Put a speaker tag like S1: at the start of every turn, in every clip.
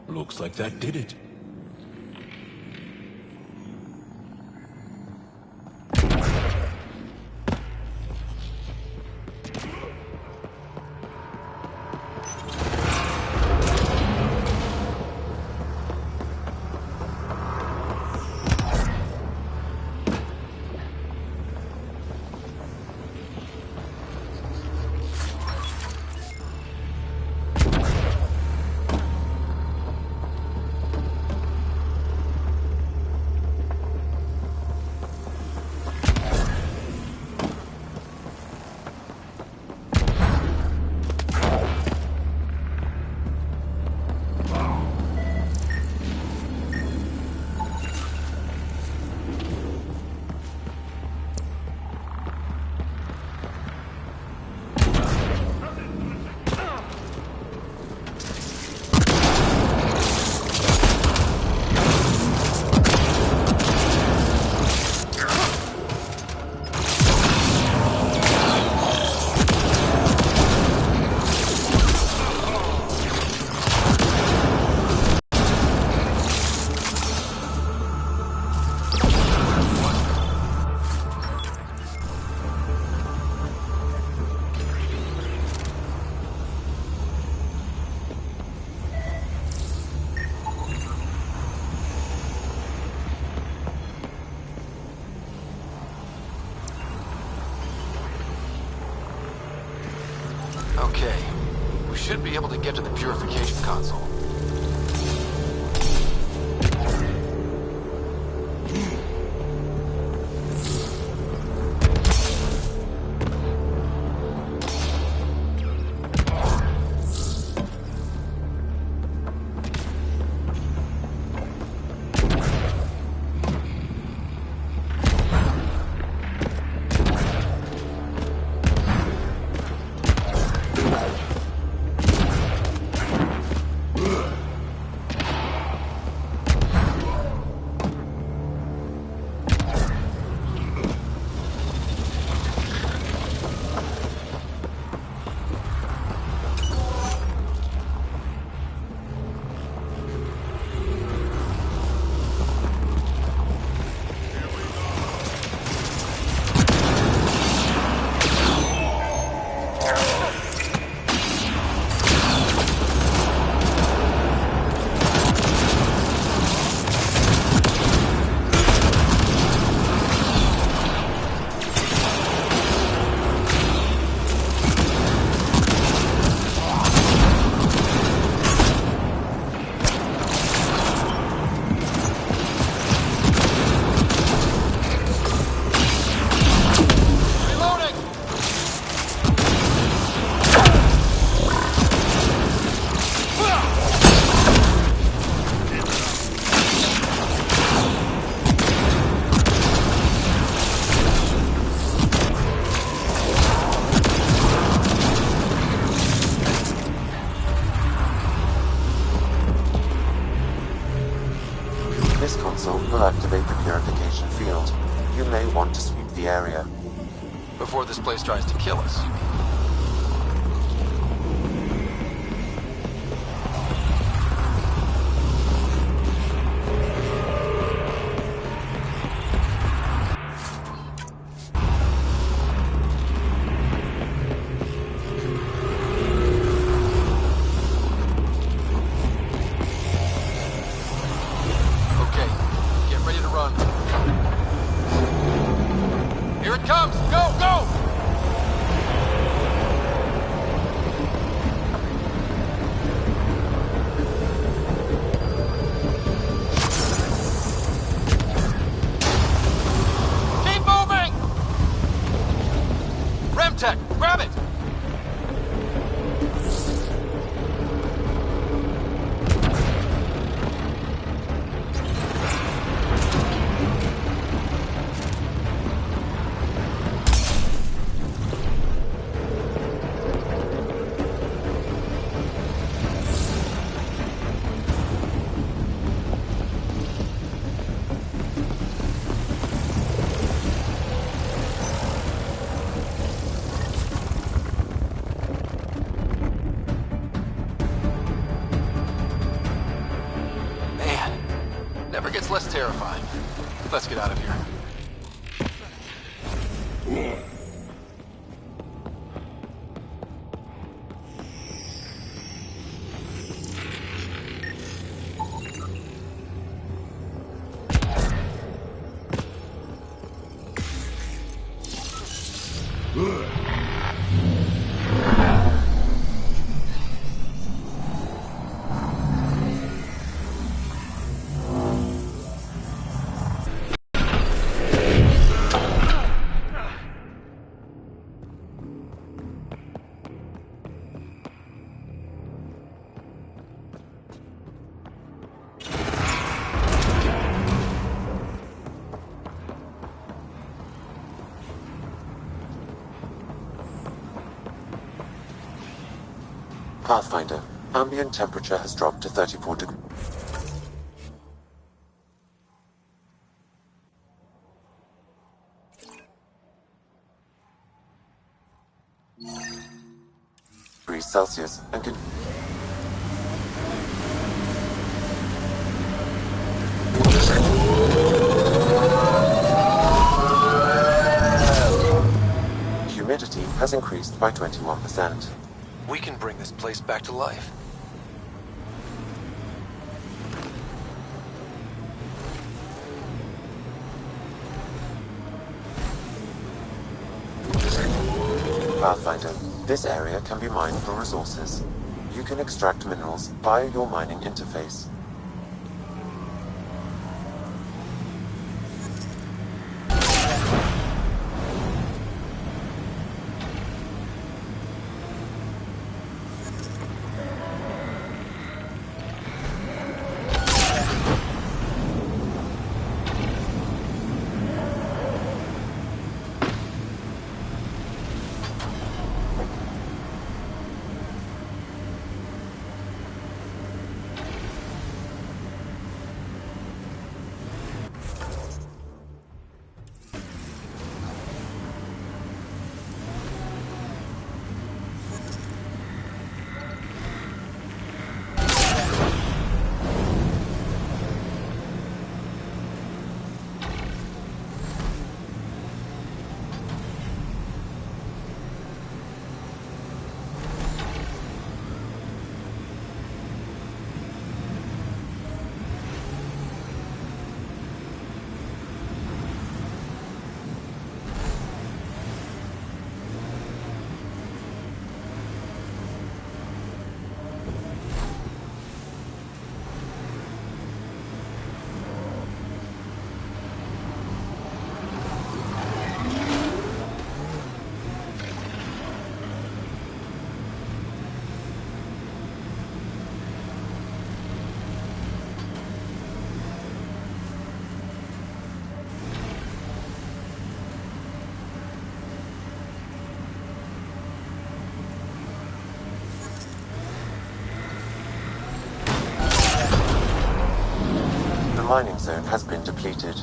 S1: Looks like that did it.
S2: Okay, we should be able to get to the purification console.
S3: This console will activate the purification field. You may want to sweep the area
S2: Before this place tries to kill us. Okay, get ready to run. Here it comes! Go, go! Keep moving! Remtech, grab it! That's less terrifying. Let's get out of here.
S3: Pathfinder, ambient temperature has dropped to 34 degrees. Celsius and humidity has increased by 21%.
S2: We can bring this place back to life.
S3: Pathfinder, this area can be mined for resources. You can extract minerals via your mining interface. The mining zone has been depleted.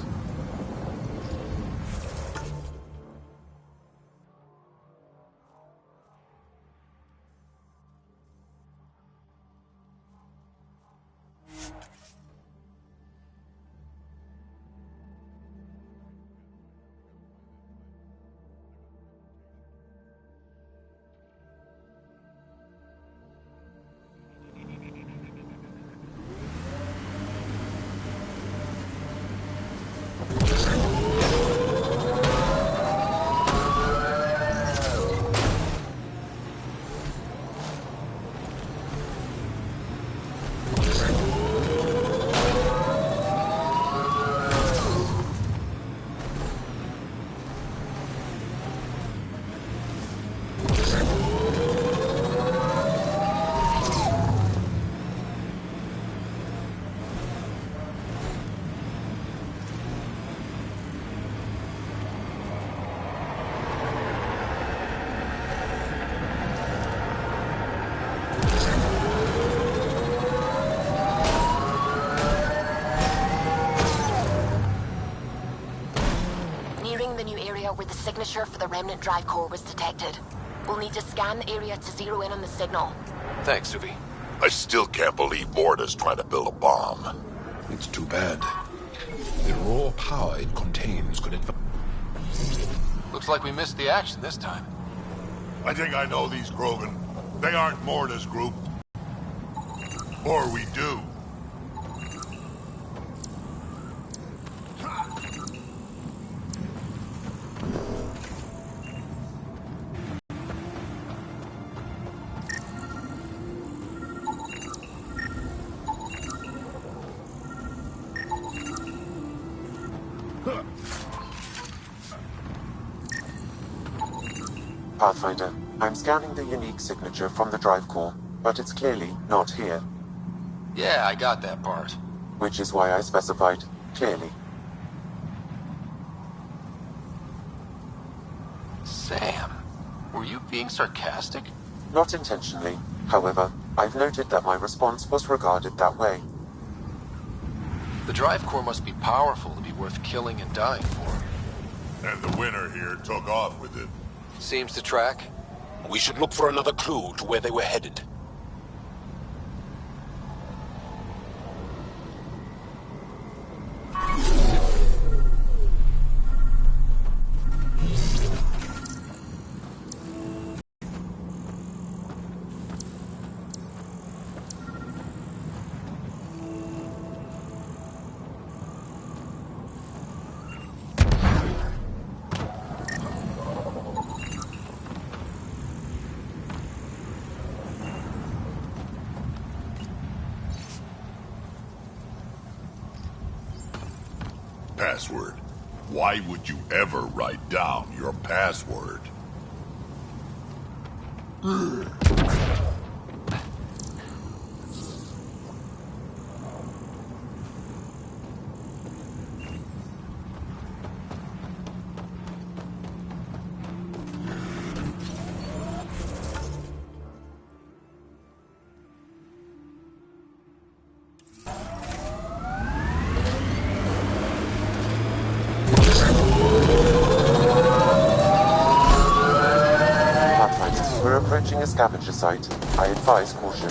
S1: The new area where the signature for the remnant drive core was detected. We'll need to scan the area to zero in on the signal.
S2: Thanks, Suvi.
S4: I still can't believe Morta's trying to build a bomb.
S5: It's too bad.
S4: the raw power it contains could advance.
S2: Looks like we missed the action this time.
S5: I think I know these Grogan. They aren't Morta's group. Or we do.
S3: Pathfinder, I'm scanning the unique signature from the drive core, but it's clearly not here,
S2: Yeah, I got that part.
S3: which is why I specified clearly.
S2: Sam, were you being sarcastic?
S3: Not intentionally, however, I've noted that my response was regarded that way.
S2: The drive core must be powerful to be worth killing and dying for.
S5: And the winner here took off with it.
S2: Seems to track.
S4: We should look for another clue to where they were headed.
S5: Password. Why would you ever write down your password?
S3: Pathfinders, we're approaching a scavenger site. I advise caution.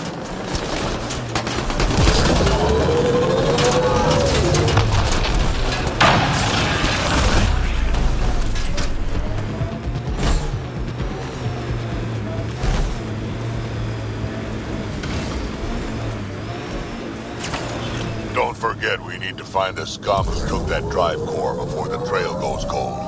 S5: Don't forget we need to find the scum who took that drive core before the trail goes cold.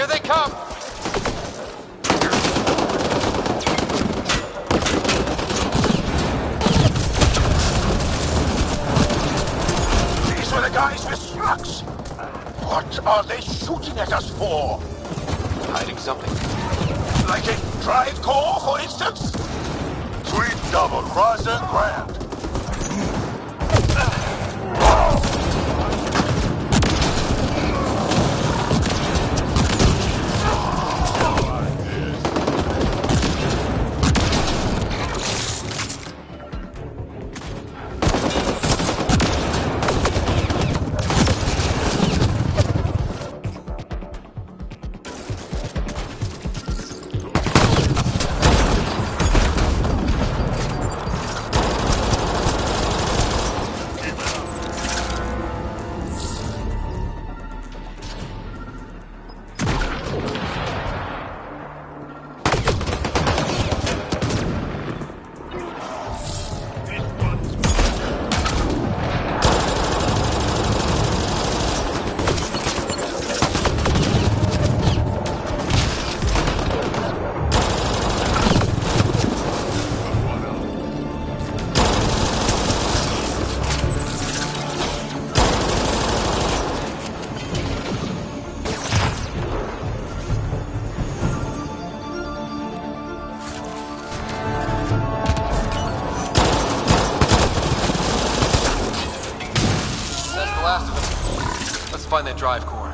S2: Here they come!
S4: These were the guys with slugs. What are they shooting at us for?
S2: Hiding something.
S4: Like a drive core, for instance?
S5: Sweet double cross and grand.
S2: Find that drive core.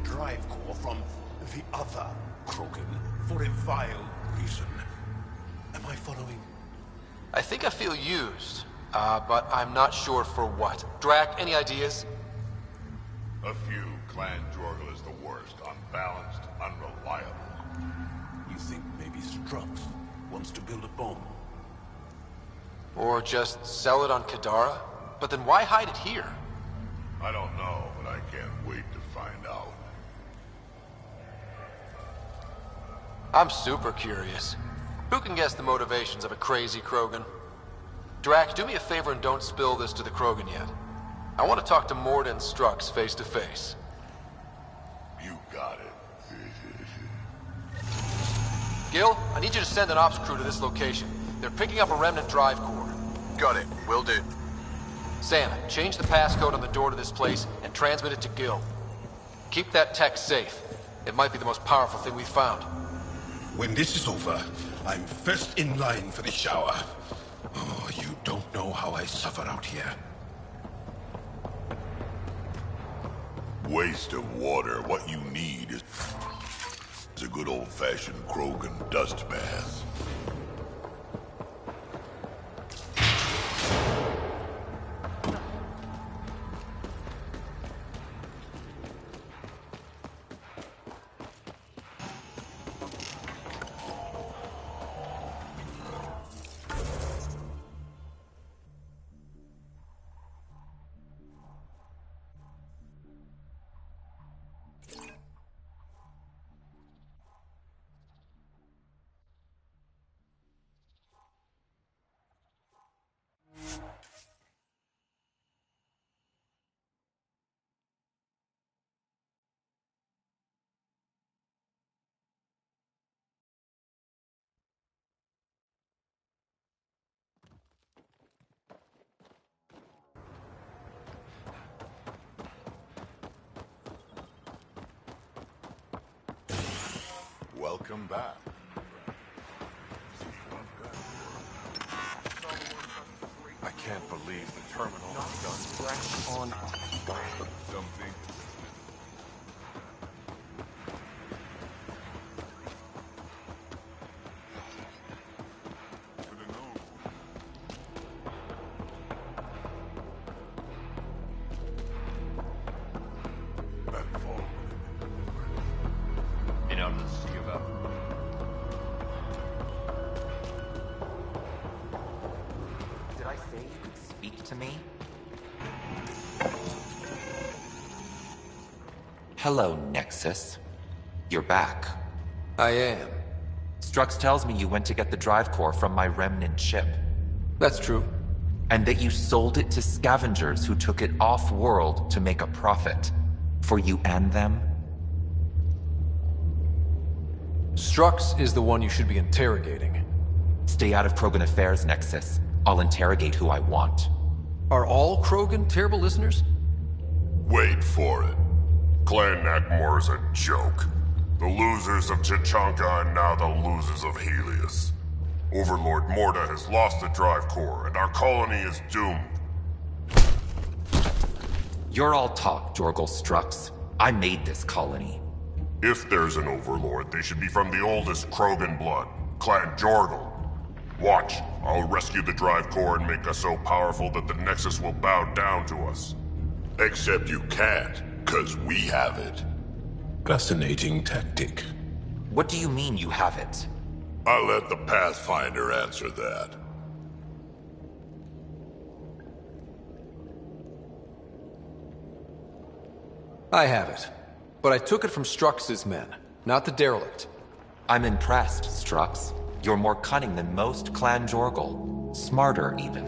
S4: Drive core from the other Krogan for a vile reason. Am I following?
S2: I think I feel used, but I'm not sure for what. Drac, any ideas?
S5: A few. Clan Jorgel is the worst. Unbalanced, unreliable.
S4: You think maybe Strux wants to build a bomb?
S2: Or just sell it on Kadara? But then why hide it here?
S5: I don't know, but I can't wait to find out.
S2: I'm super curious. Who can guess the motivations of a crazy Krogan? Drac, do me a favor and don't spill this to the Krogan yet. I want to talk to Mord and Strux face to face.
S5: You got it.
S2: Gil, I need you to send an ops crew to this location. They're picking up a remnant drive core.
S6: Got it. Will do.
S2: Sam, change the passcode on the door to this place and transmit it to Gil. Keep that tech safe. It might be the most powerful thing we've found.
S4: When this is over, I'm first in line for the shower. Oh, you don't know how I suffer out here.
S5: Waste of water. What you need is a good old-fashioned Krogan dust bath. Welcome back. I can't believe the terminal has done on something.
S6: to me? Hello, Nexus. You're back.
S2: I am.
S6: Strux tells me you went to get the drive core from my remnant ship.
S2: That's true.
S6: And that you sold it to scavengers who took it off-world to make a profit. For you and them?
S2: Strux is the one you should be interrogating.
S6: Stay out of Krogan affairs, Nexus. I'll interrogate who I want.
S2: Are all Krogan terrible listeners?
S5: Wait for it. Clan Nakmor is a joke. The losers of Chichanka are now the losers of Helios. Overlord Morda has lost the drive core, and our colony is doomed.
S6: You're all talk, Jorgal Strux. I made this colony.
S5: If there's an overlord, they should be from the oldest Krogan blood, Clan Jorgal. Watch, I'll rescue the drive core and make us so powerful that the Nexus will bow down to us. Except you can't, 'cause we have it.
S4: Fascinating tactic.
S6: What do you mean you have it?
S5: I'll let the Pathfinder answer that.
S2: I have it. But I took it from Strux's men, not the derelict.
S6: I'm impressed, Strux. You're more cunning than most Clan Jorgal. Smarter, even.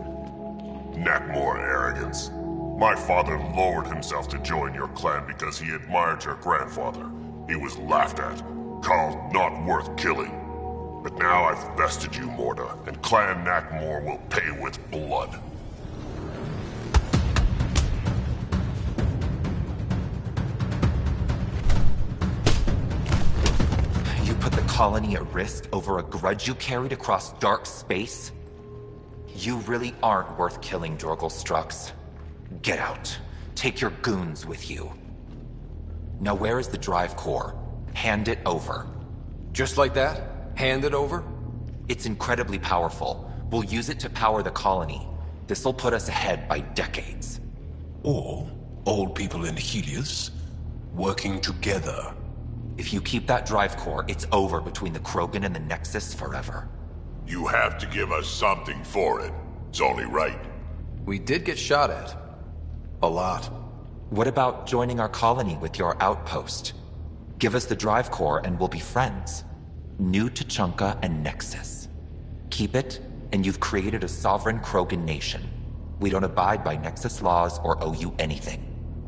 S5: Nakmor arrogance. My father lowered himself to join your clan because he admired your grandfather. He was laughed at, called not worth killing. But now I've bested you, Morda, and Clan Nakmor will pay with blood.
S6: You put the colony at risk over a grudge you carried across dark space? You really aren't worth killing, Jorgal Strux. Get out. Take your goons with you. Now where is the drive core? Hand it over.
S2: Just like that? Hand it over?
S6: It's incredibly powerful. We'll use it to power the colony. This'll put us ahead by decades.
S4: Or old people in Helios working together.
S6: If you keep that drive core, it's over between the Krogan and the Nexus forever.
S5: You have to give us something for it. It's only right.
S2: We did get shot at. A lot.
S6: What about joining our colony with your outpost? Give us the drive core and we'll be friends. New Tuchanka and Nexus. Keep it, and you've created a sovereign Krogan nation. We don't abide by Nexus laws or owe you anything.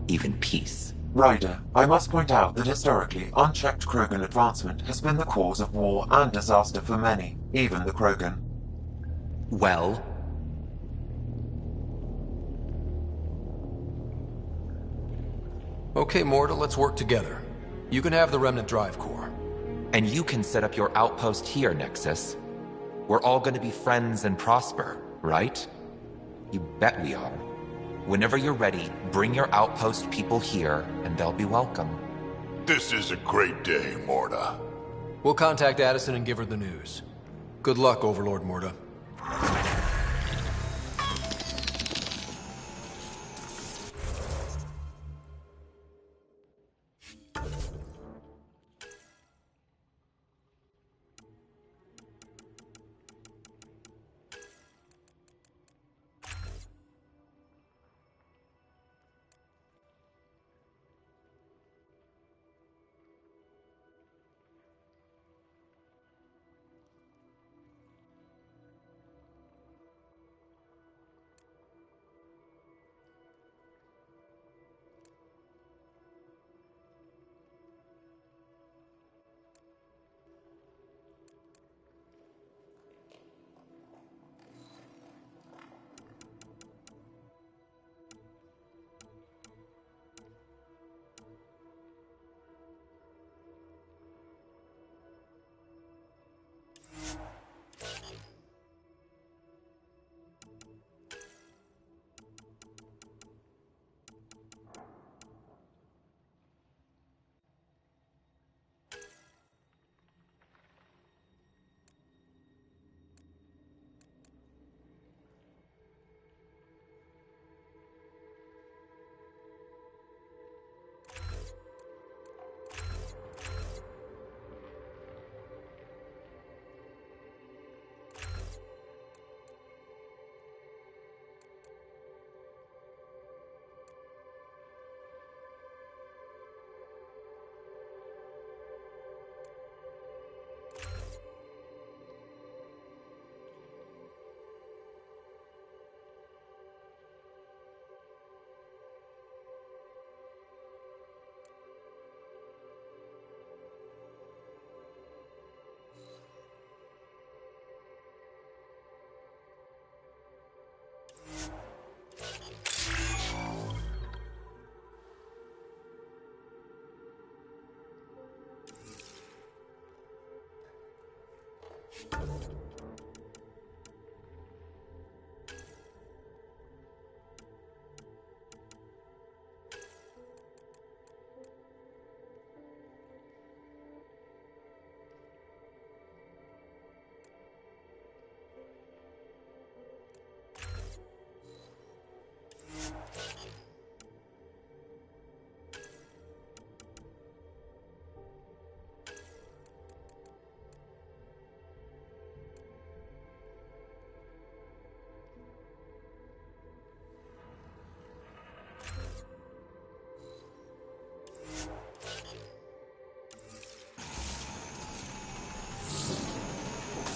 S6: Even peace.
S3: Ryder, I must point out that historically, unchecked Krogan advancement has been the cause of war and disaster for many, even the Krogan.
S6: Well?
S2: Okay, Morda, let's work together. You can have the Remnant drive core.
S6: And you can set up your outpost here, Nexus. We're all gonna be friends and prosper, right? You bet we are. Whenever you're ready, bring your outpost people here, and they'll be welcome.
S5: This is a great day, Morda.
S2: We'll contact Addison and give her the news. Good luck, Overlord Morda.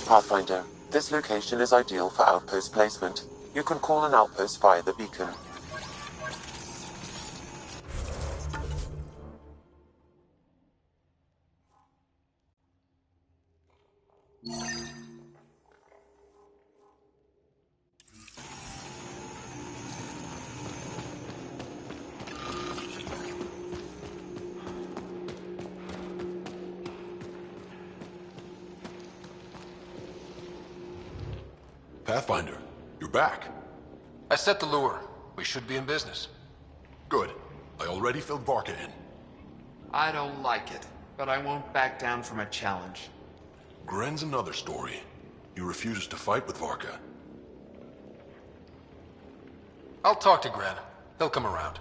S3: Pathfinder, this location is ideal for outpost placement. You can call an outpost via the beacon.
S4: Pathfinder, you're back.
S2: I set the lure. We should be in business.
S4: Good. I already filled Varka in.
S7: I don't like it, but I won't back down from a challenge.
S4: Gren's another story. He refuses to fight with Varka.
S2: I'll talk to Gren. He'll come around.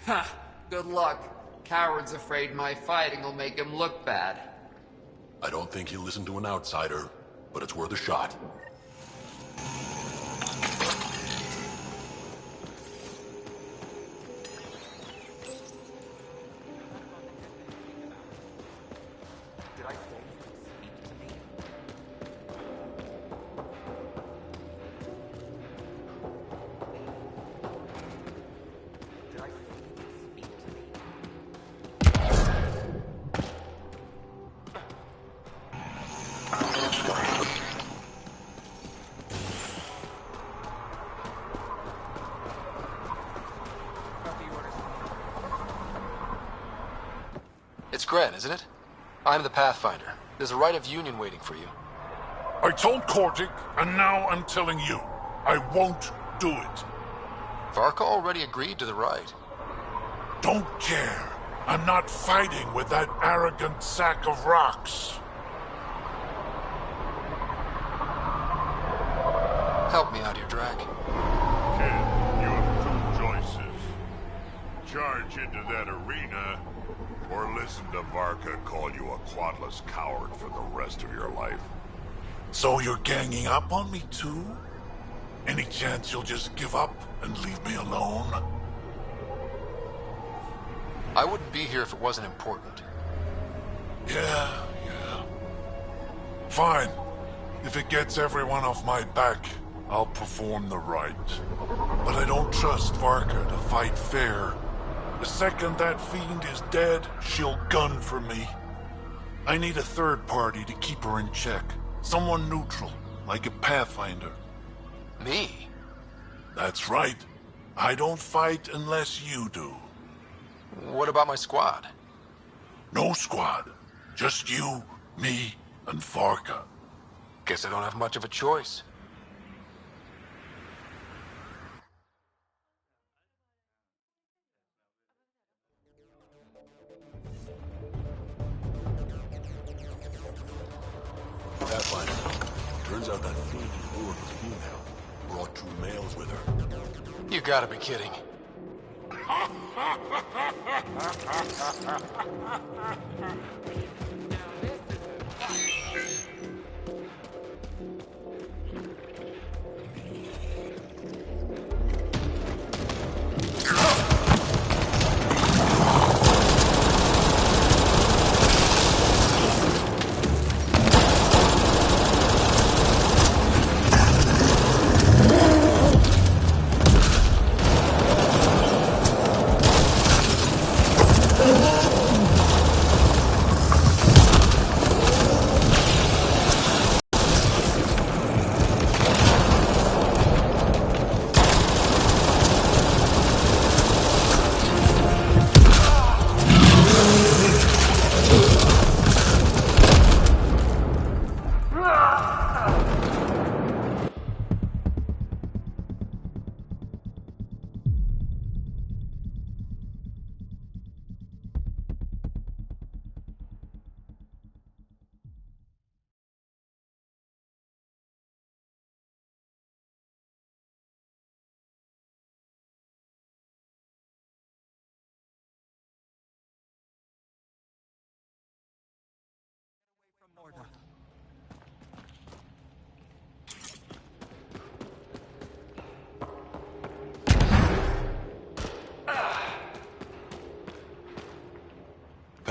S7: Ha! Good luck. Coward's afraid my fighting will make him look bad.
S4: I don't think he'll listen to an outsider, but it's worth a shot.
S2: It's Gren, isn't it? I'm the Pathfinder. There's a right of union waiting for you.
S8: I told Kortik, and now I'm telling you. I won't do it.
S2: Varka already agreed to the right.
S8: Don't care. I'm not fighting with that arrogant sack of rocks.
S2: Help me out here, Drac.
S9: Kid, you have two choices. Charge into that arena, or listen to Varka call you a quadless coward for the rest of your life.
S8: So you're ganging up on me too? Any chance you'll just give up and leave me alone?
S2: I wouldn't be here if it wasn't important.
S8: Yeah. Fine. If it gets everyone off my back, I'll perform the rite. But I don't trust Varka to fight fair. The second that fiend is dead, she'll gun for me. I need a third party to keep her in check. Someone neutral, like a Pathfinder.
S2: Me?
S8: That's right. I don't fight unless you do.
S2: What about my squad?
S8: No squad. Just you, me, and Varka.
S2: Guess I don't have much of a choice.
S4: Pathfinder, turns out that fiend who lured the female brought two males with her.
S2: You gotta be kidding.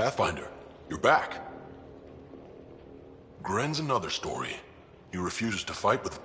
S4: Pathfinder, you're back. Gren's another story. He refuses to fight with...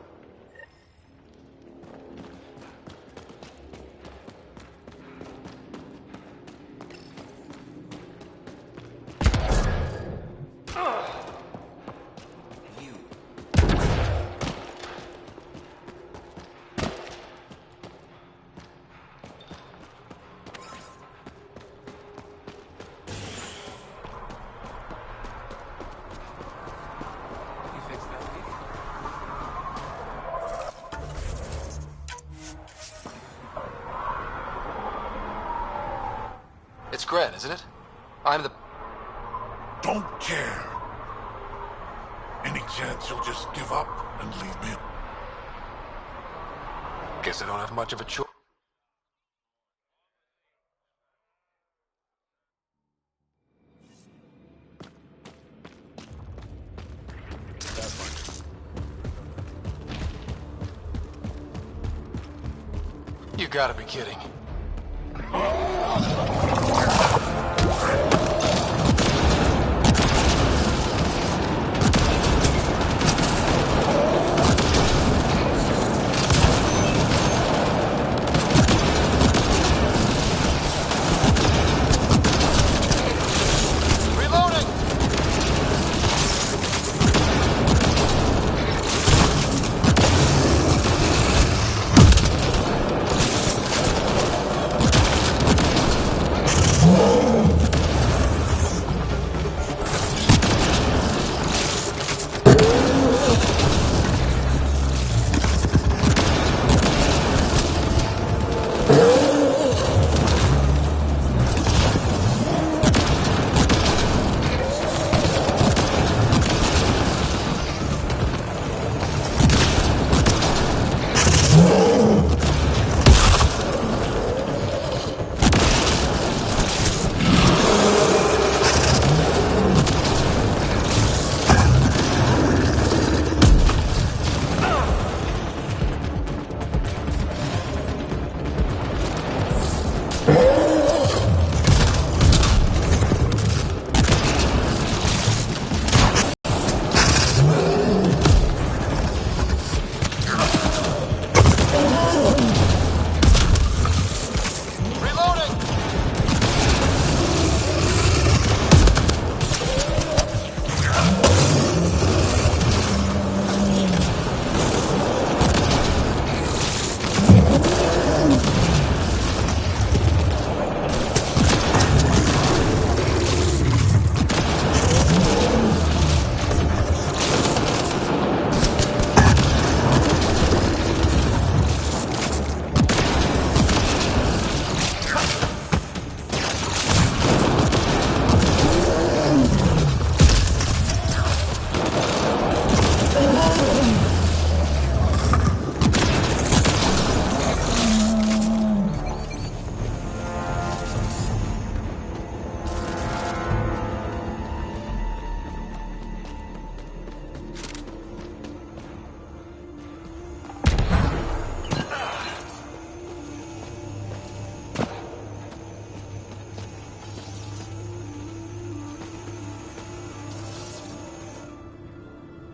S2: It's Gren, isn't it? I'm the...
S8: Don't care. Any chance you'll just give up and leave me?
S2: Guess I don't have much of a choice. You gotta be kidding.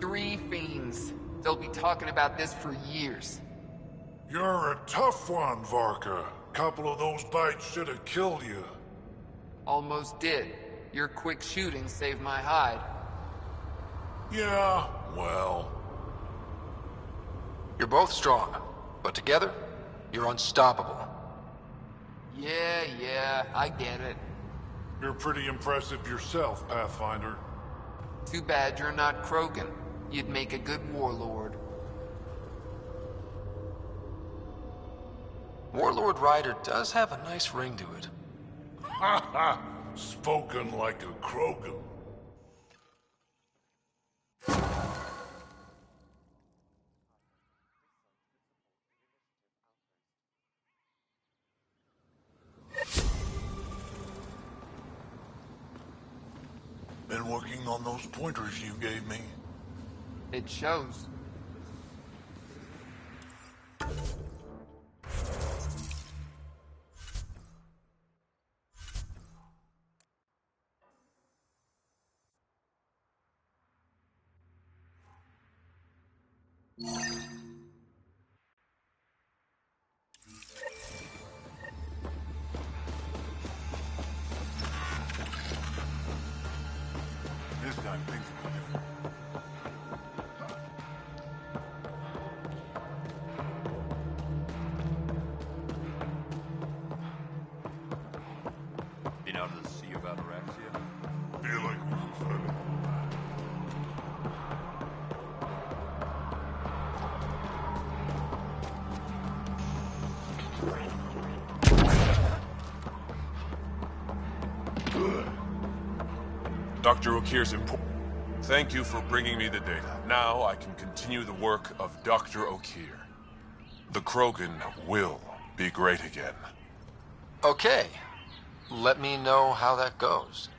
S7: Three fiends. They'll be talking about this for years.
S8: You're a tough one, Varka. Couple of those bites should have killed you.
S7: Almost did. Your quick shooting saved my hide.
S8: Yeah, well...
S2: You're both strong, but together, you're unstoppable.
S7: Yeah, I get it.
S8: You're pretty impressive yourself, Pathfinder.
S7: Too bad you're not Krogan. You'd make a good warlord.
S2: Warlord Ryder does have a nice ring to it.
S8: Ha ha! Spoken like a Krogan. Been working on those pointers you gave me.
S7: It shows.
S8: This time things will be different.
S9: Been out to see about Araxia? Feel like we should study.
S10: Dr. Okir's important. Thank you for bringing me the data. Now I can continue the work of Dr. Okir. The Krogan will be great again.
S2: Okay. Let me know how that goes.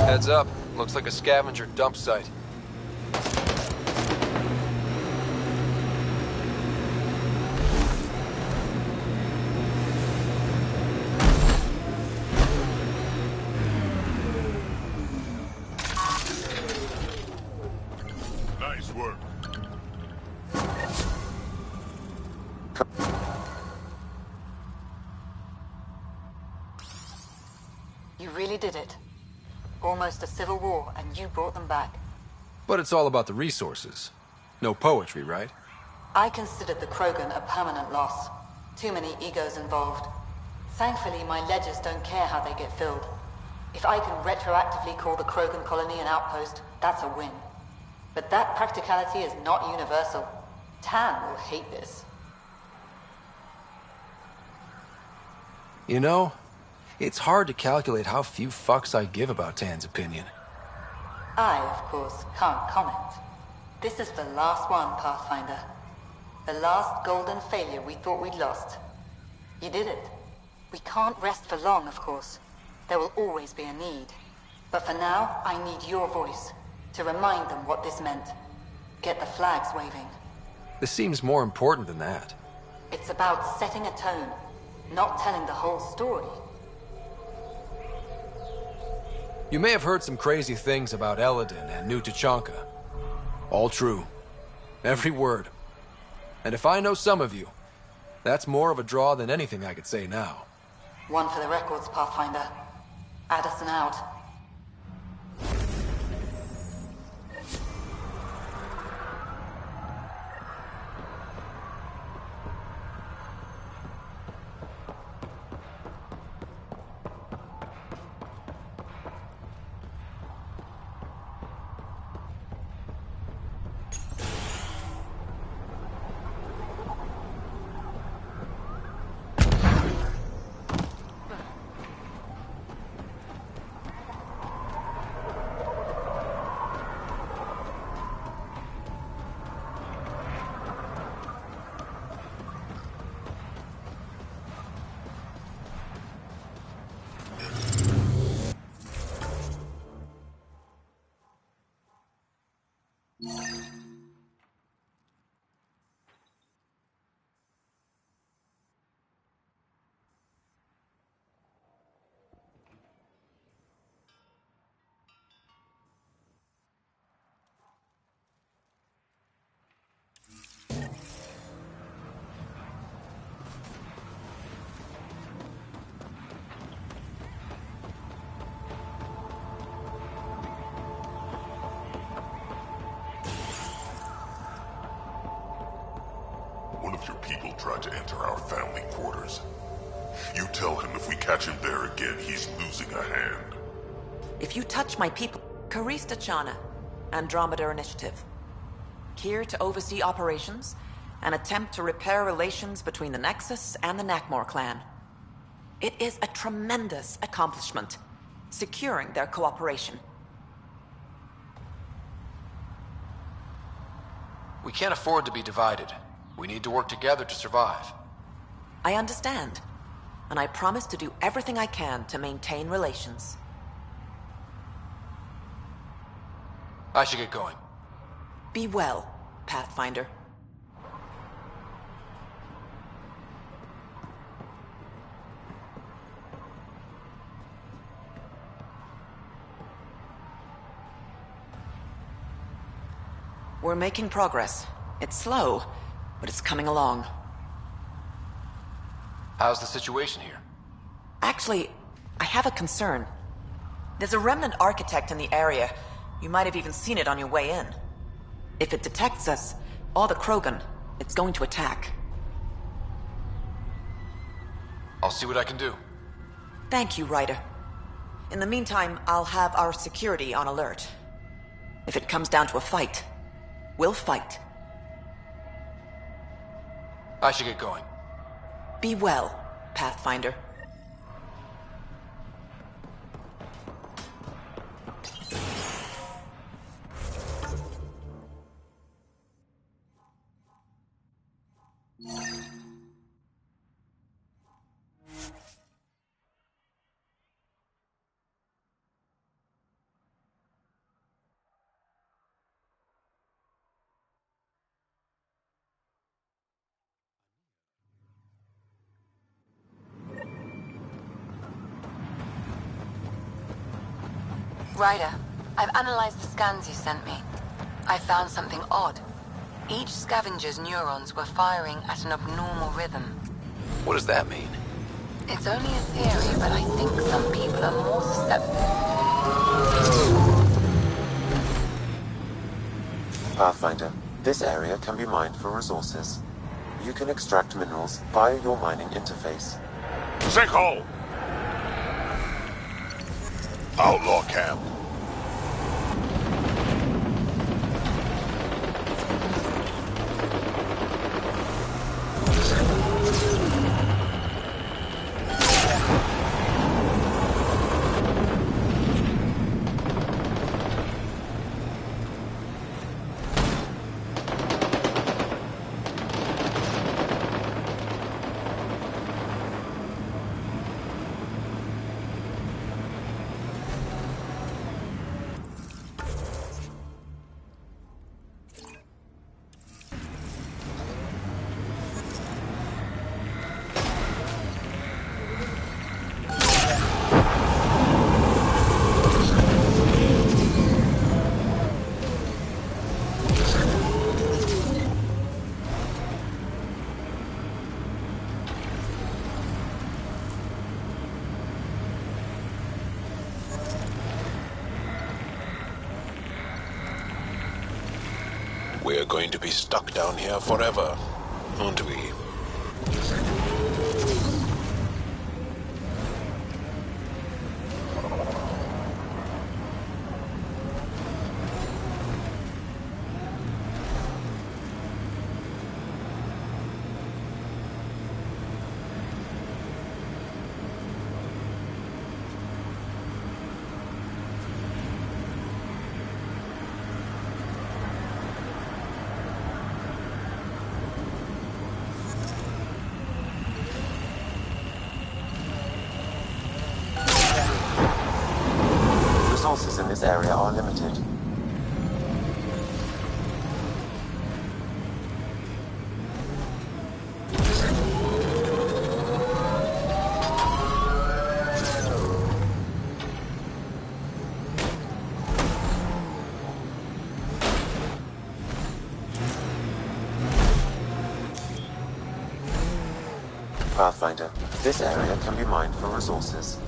S2: Heads up. Looks like a scavenger dump site.
S9: Nice work.
S11: You really did it. Almost a civil war, and you brought them back.
S2: But it's all about the resources. No poetry, right?
S11: I considered the Krogan a permanent loss. Too many egos involved. Thankfully, my ledgers don't care how they get filled. If I can retroactively call the Krogan colony an outpost, that's a win. But that practicality is not universal. Tan will hate this.
S2: You know, it's hard to calculate how few fucks I give about Tan's opinion.
S11: I, of course, can't comment. This is the last one, Pathfinder. The last golden failure we thought we'd lost. You did it. We can't rest for long, of course. There will always be a need. But for now, I need your voice to remind them what this meant. Get the flags waving.
S2: This seems more important than that.
S11: It's about setting a tone, not telling the whole story.
S2: You may have heard some crazy things about Eladin and New Tachanka. All true. Every word. And if I know some of you, that's more of a draw than anything I could say now.
S11: One for the records, Pathfinder. Addison out.
S5: try to enter our family quarters. You tell him if we catch him there again, he's losing a hand.
S12: If you touch my people... Karista Chana, Andromeda Initiative. Here to oversee operations and attempt to repair relations between the Nexus and the Nakmor clan. It is a tremendous accomplishment, securing their cooperation.
S2: We can't afford to be divided. We need to work together to survive.
S12: I understand, and I promise to do everything I can to maintain relations.
S2: I should get going.
S12: Be well, Pathfinder. We're making progress. It's slow, but it's coming along.
S2: How's the situation here?
S12: Actually, I have a concern. There's a remnant architect in the area. You might have even seen it on your way in. If it detects us, all the Krogan, it's going to attack.
S2: I'll see what I can do.
S12: Thank you, Ryder. In the meantime, I'll have our security on alert. If it comes down to a fight, we'll fight.
S2: I should get going.
S12: Be well, Pathfinder.
S11: Ryder, I've analyzed the scans you sent me. I found something odd. Each scavenger's neurons were firing at an abnormal rhythm.
S2: What does that mean?
S11: It's only a theory, but I think some people are more susceptible.
S3: Pathfinder, this area can be mined for resources. You can extract minerals via your mining interface.
S9: Sinkhole! Outlaw camp.
S4: We're going to be stuck down here forever, aren't we?
S3: Resources in this area are limited. Pathfinder, this area can be mined for resources.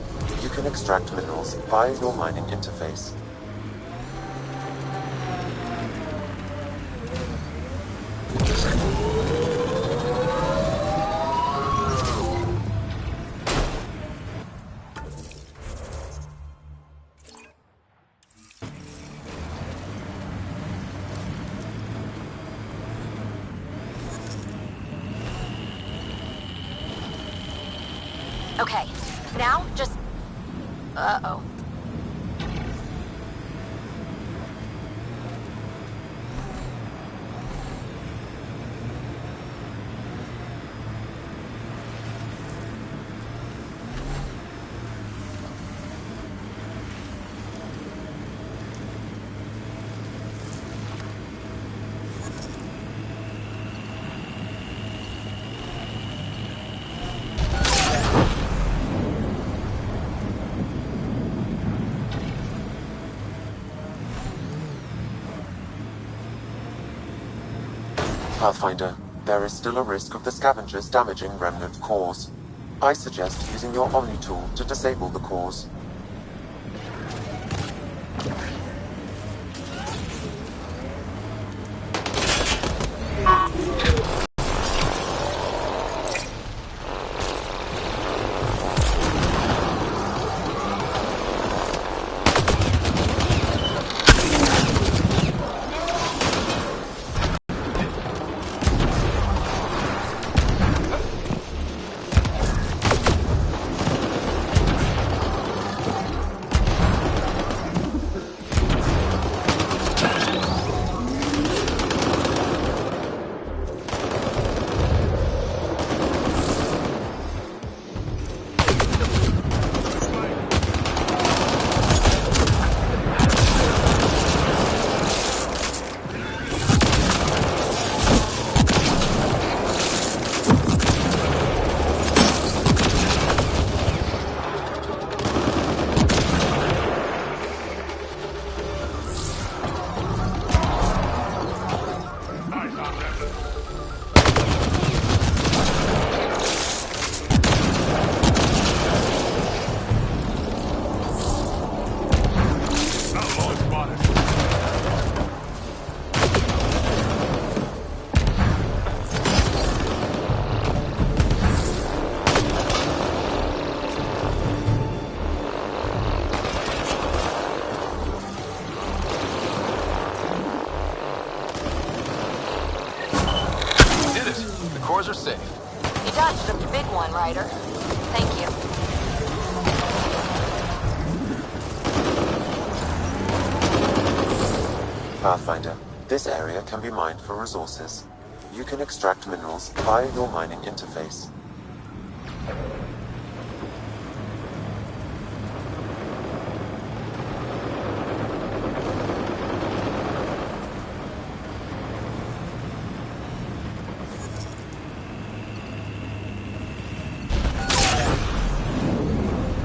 S3: You can extract minerals via your mining interface.
S1: Okay, now just... Uh-oh.
S3: Pathfinder, there is still a risk of the scavengers damaging remnant cores. I suggest using your Omni tool to disable the cores.
S2: Are safe.
S1: You dodged a big one, Ryder. Thank you.
S3: Pathfinder, this area can be mined for resources. You can extract minerals via your mining interface.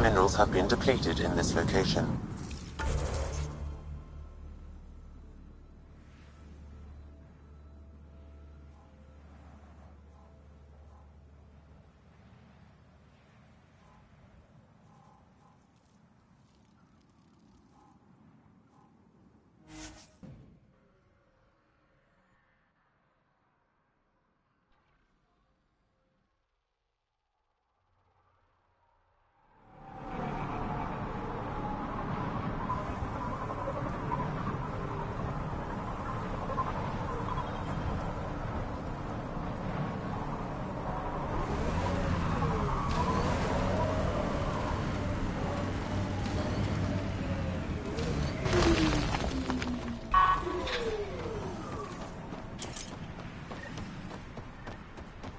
S3: Minerals have been depleted in this location.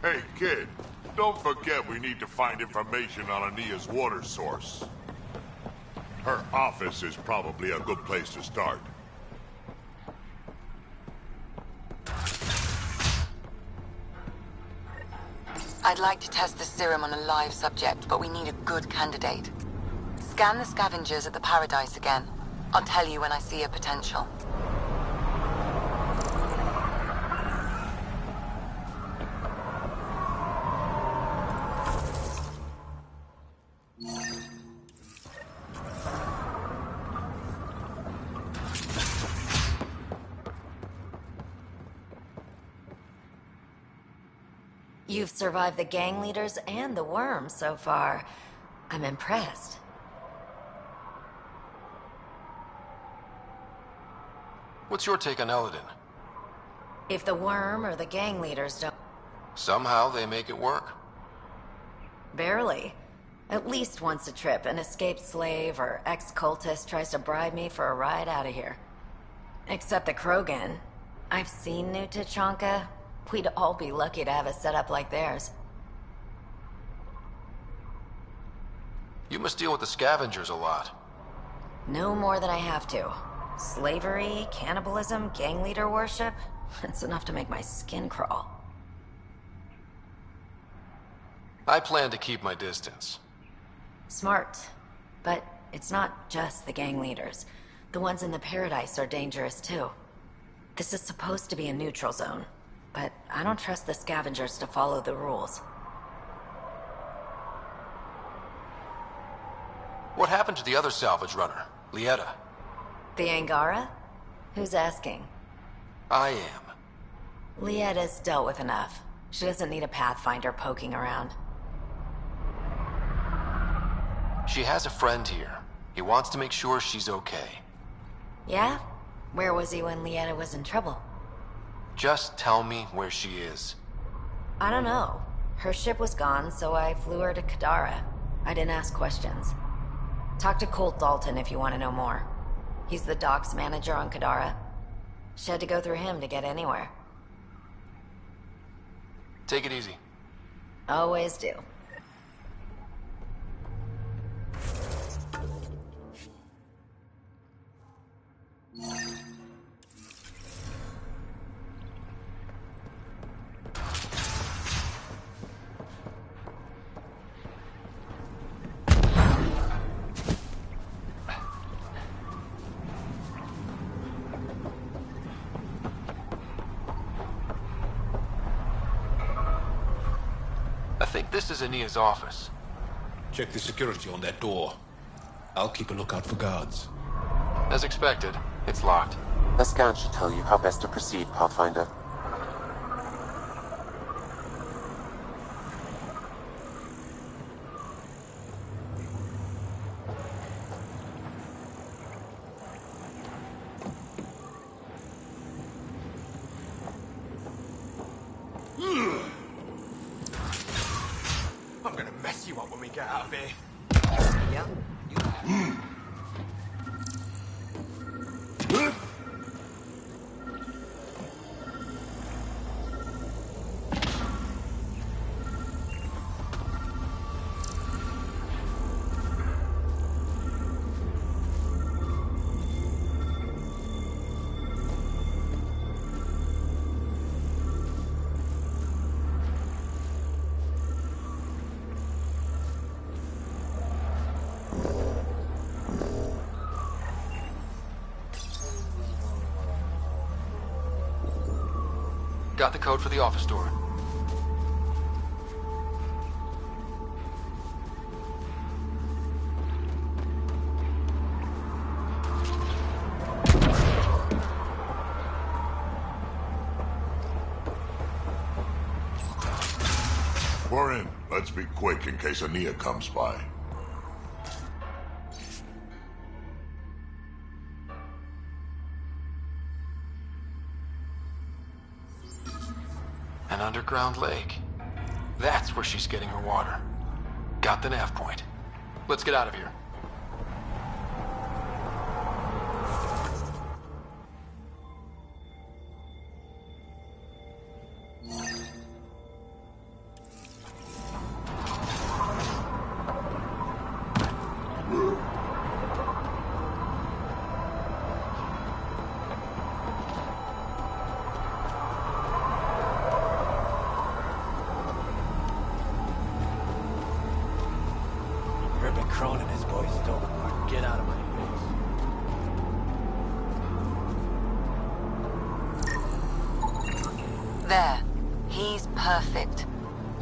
S9: Hey, kid, don't forget we need to find information on Ania's water source. Her office is probably a good place to start.
S11: I'd like to test the serum on a live subject, but we need a good candidate. Scan the scavengers at the Paradise again. I'll tell you when I see a potential.
S13: You've survived the gang leaders and the worm so far. I'm impressed.
S2: What's your take on Eladin?
S13: If the worm or the gang leaders don't...
S2: Somehow they make it work.
S13: Barely. At least once a trip, an escaped slave or ex-cultist tries to bribe me for a ride out of here. Except the Krogan. I've seen New Tachanka. We'd all be lucky to have a setup like theirs.
S2: You must deal with the scavengers a lot.
S13: No more than I have to. Slavery, cannibalism, gang leader worship. It's enough to make my skin crawl.
S2: I plan to keep my distance.
S13: Smart. But it's not just the gang leaders. The ones in the Paradise are dangerous too. This is supposed to be a neutral zone, but I don't trust the scavengers to follow the rules.
S2: What happened to the other salvage runner, Lieta?
S13: The Angara? Who's asking?
S2: I am.
S13: Lieta's dealt with enough. She doesn't need a Pathfinder poking around.
S2: She has a friend here. He wants to make sure she's okay.
S13: Yeah? Where was he when Lieta was in trouble?
S2: Just tell me where she is.
S13: I don't know. Her ship was gone, so I flew her to Kadara. I didn't ask questions. Talk to Colt Dalton if you want to know more. He's the docks manager on Kadara. She had to go through him to get anywhere.
S2: Take it easy.
S13: Always do.
S2: I think this is Ania's office.
S4: Check the security on that door. I'll keep a lookout for guards.
S2: As expected, it's locked.
S3: The scan should tell you how best to proceed, Pathfinder.
S14: I'm gonna mess you up when we get out of here.
S12: Yeah?
S2: Got the code for the office door.
S5: We're in. Let's be quick in case Ania comes by.
S2: An underground lake. That's where she's getting her water. Got the nav point. Let's get out of here.
S14: Kron and his boys don't get out of my face.
S11: There. He's perfect.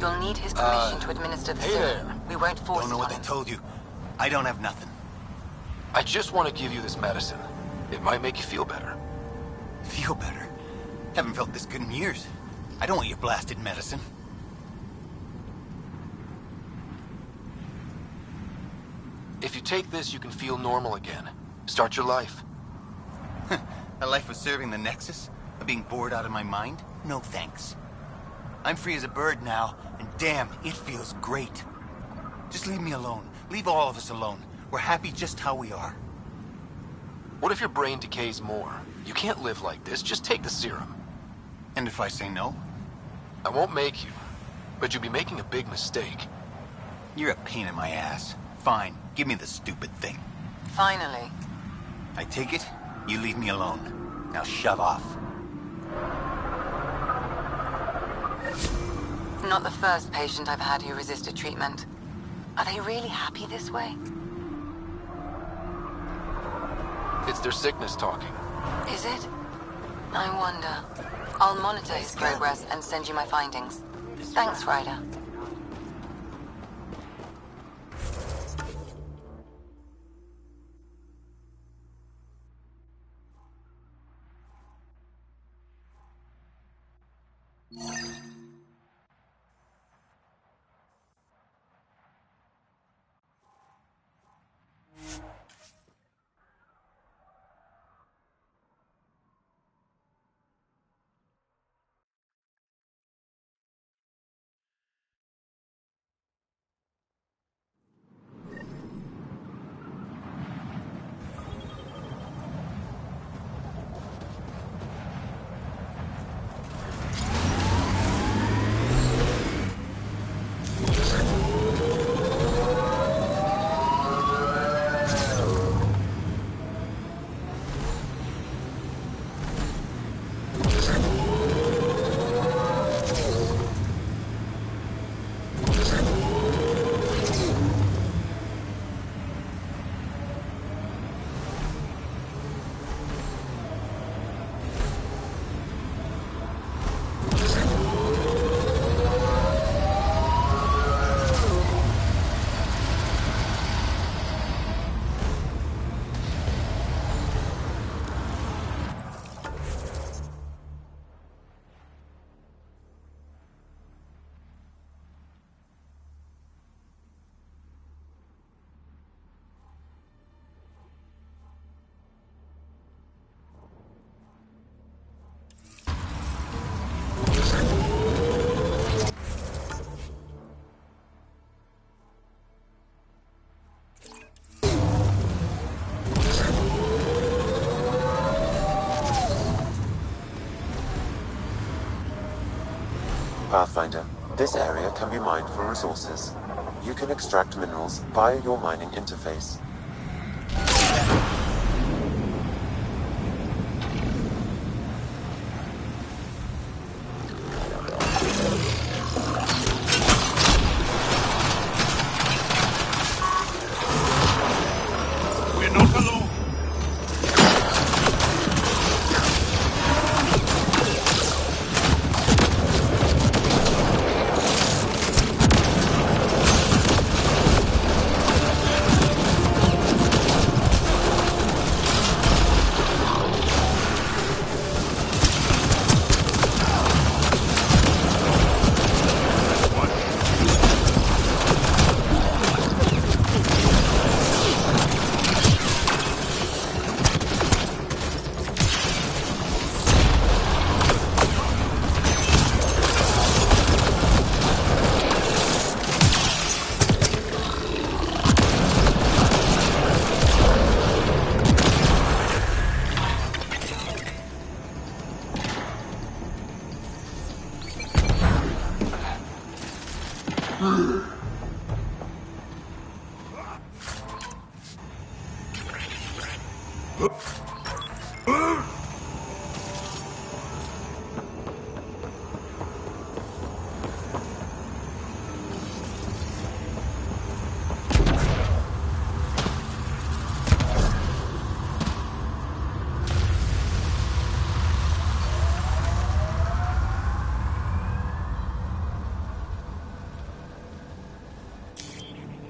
S11: You'll need his permission to administer the serum.
S2: there.
S11: We won't force
S14: Don't know
S11: it
S14: what
S11: on
S14: they
S11: him.
S14: told you. I don't have nothing.
S2: I just want to give you this medicine. It might make you feel better.
S14: Feel better? Haven't felt this good in years. I don't want your blasted medicine.
S2: If you take this, you can feel normal again. Start your life.
S14: A life of serving the Nexus? Of being bored out of my mind? No thanks. I'm free as a bird now, and damn, it feels great. Just leave me alone. Leave all of us alone. We're happy just how we are.
S2: What if your brain decays more? You can't live like this. Just take the serum.
S14: And if I say no?
S2: I won't make you, but you'll be making a big mistake.
S14: You're a pain in my ass. Fine, give me the stupid thing.
S11: Finally.
S14: I take it, you leave me alone. Now shove off.
S11: Not the first patient I've had who resisted treatment. Are they really happy this way?
S2: It's their sickness talking.
S11: Is it? I wonder. I'll monitor his progress and send you my findings. Thanks, Ryder.
S3: Pathfinder, this area can be mined for resources. You can extract minerals via your mining interface.
S9: We're not alone.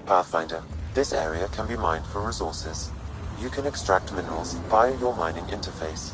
S3: Pathfinder, this area can be mined for resources. You can extract minerals via your mining interface.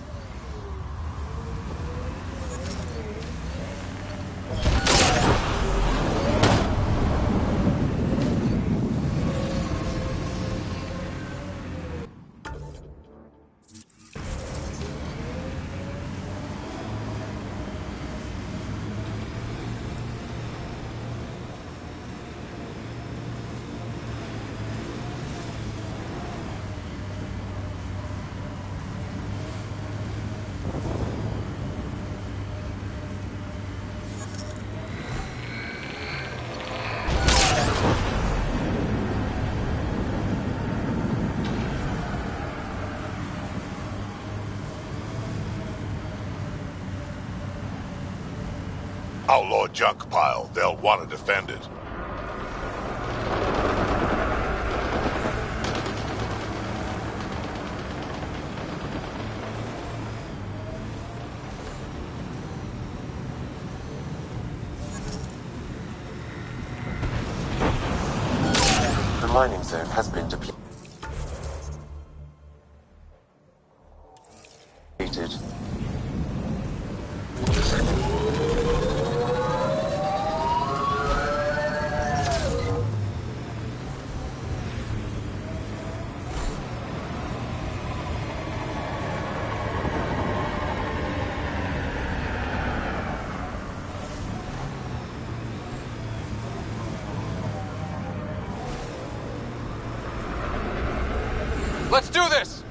S9: outlaw junk pile. They'll want to defend it.
S3: The mining zone has been depleted.
S2: Let's do this!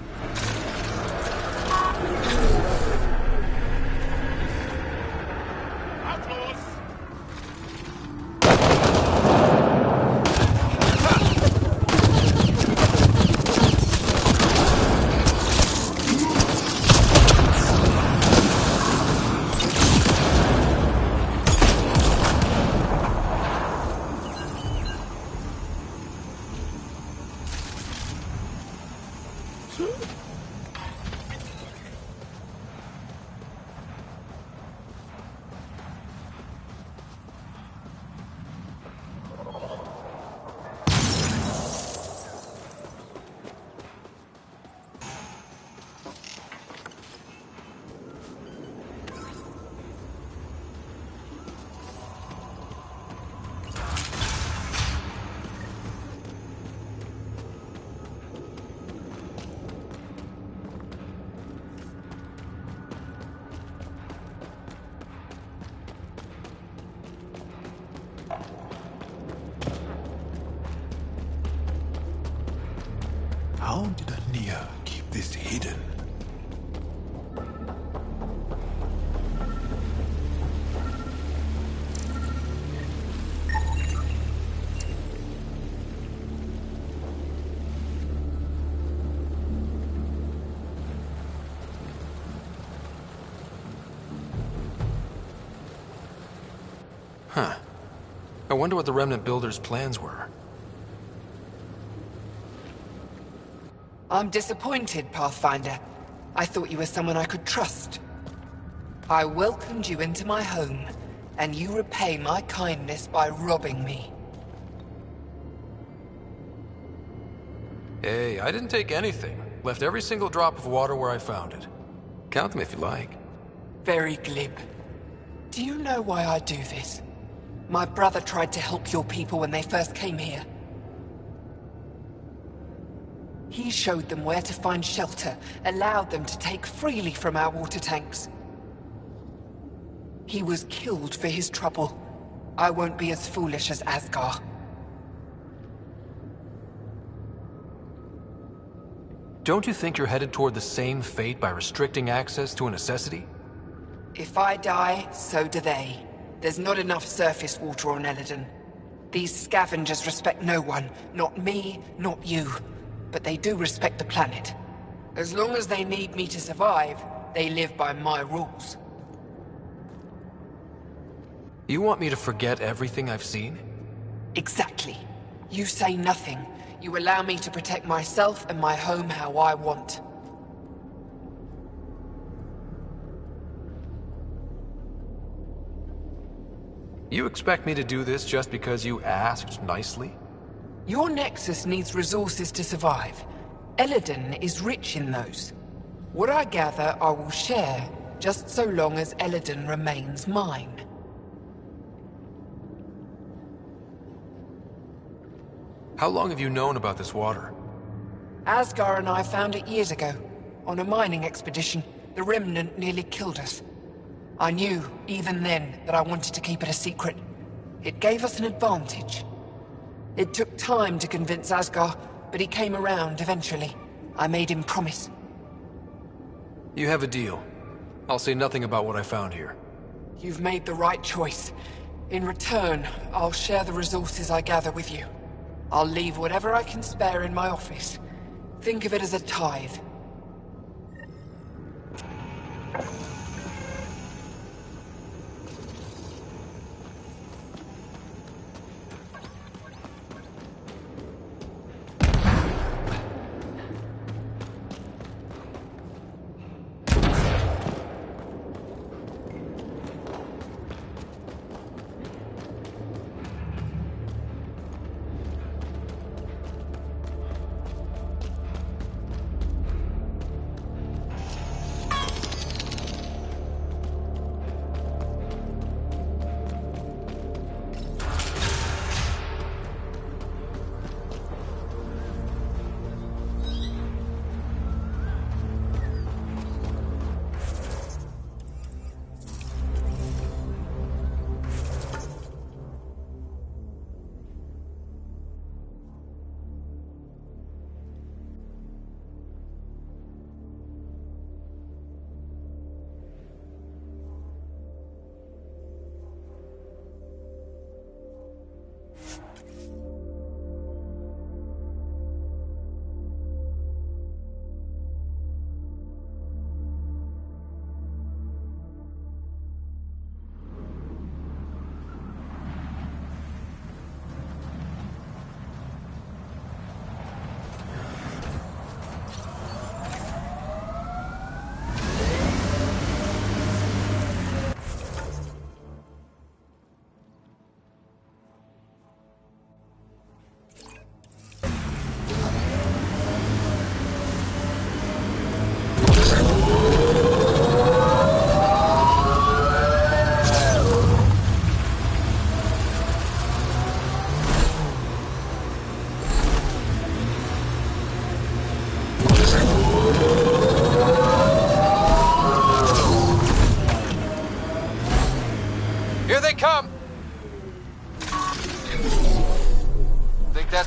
S4: How did Ania keep this hidden?
S2: Huh. I wonder what the Remnant Builders' plans were.
S7: I'm disappointed, Pathfinder. I thought you were someone I could trust. I welcomed you into my home, and you repay my kindness by robbing me.
S2: Hey, I didn't take anything. Left every single drop of water where I found it. Count them if you like.
S7: Very glib. Do you know why I do this? My brother tried to help your people when they first came here. He showed them where to find shelter, allowed them to take freely from our water tanks. He was killed for his trouble. I won't be as foolish as Asgar.
S2: Don't you think you're headed toward the same fate by restricting access to a necessity?
S7: If I die, so do they. There's not enough surface water on Eladon. These scavengers respect no one. Not me, not you. But they do respect the planet. As long as they need me to survive, they live by my rules.
S2: You want me to forget everything I've seen?
S7: Exactly. You say nothing. You allow me to protect myself and my home how I want.
S2: You expect me to do this just because you asked nicely?
S7: Your Nexus needs resources to survive. Eladon is rich in those. What I gather, I will share, just so long as Eladon remains mine.
S2: How long have you known about this water?
S7: Asgar and I found it years ago. On a mining expedition, the Remnant nearly killed us. I knew, even then, that I wanted to keep it a secret. It gave us an advantage. It took time to convince Asgar, but he came around eventually. I made him promise.
S2: You have a deal. I'll say nothing about what I found here.
S7: You've made the right choice. In return, I'll share the resources I gather with you. I'll leave whatever I can spare in my office. Think of it as a tithe.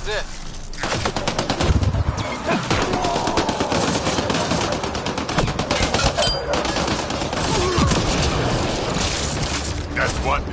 S2: That's it.
S9: That's one.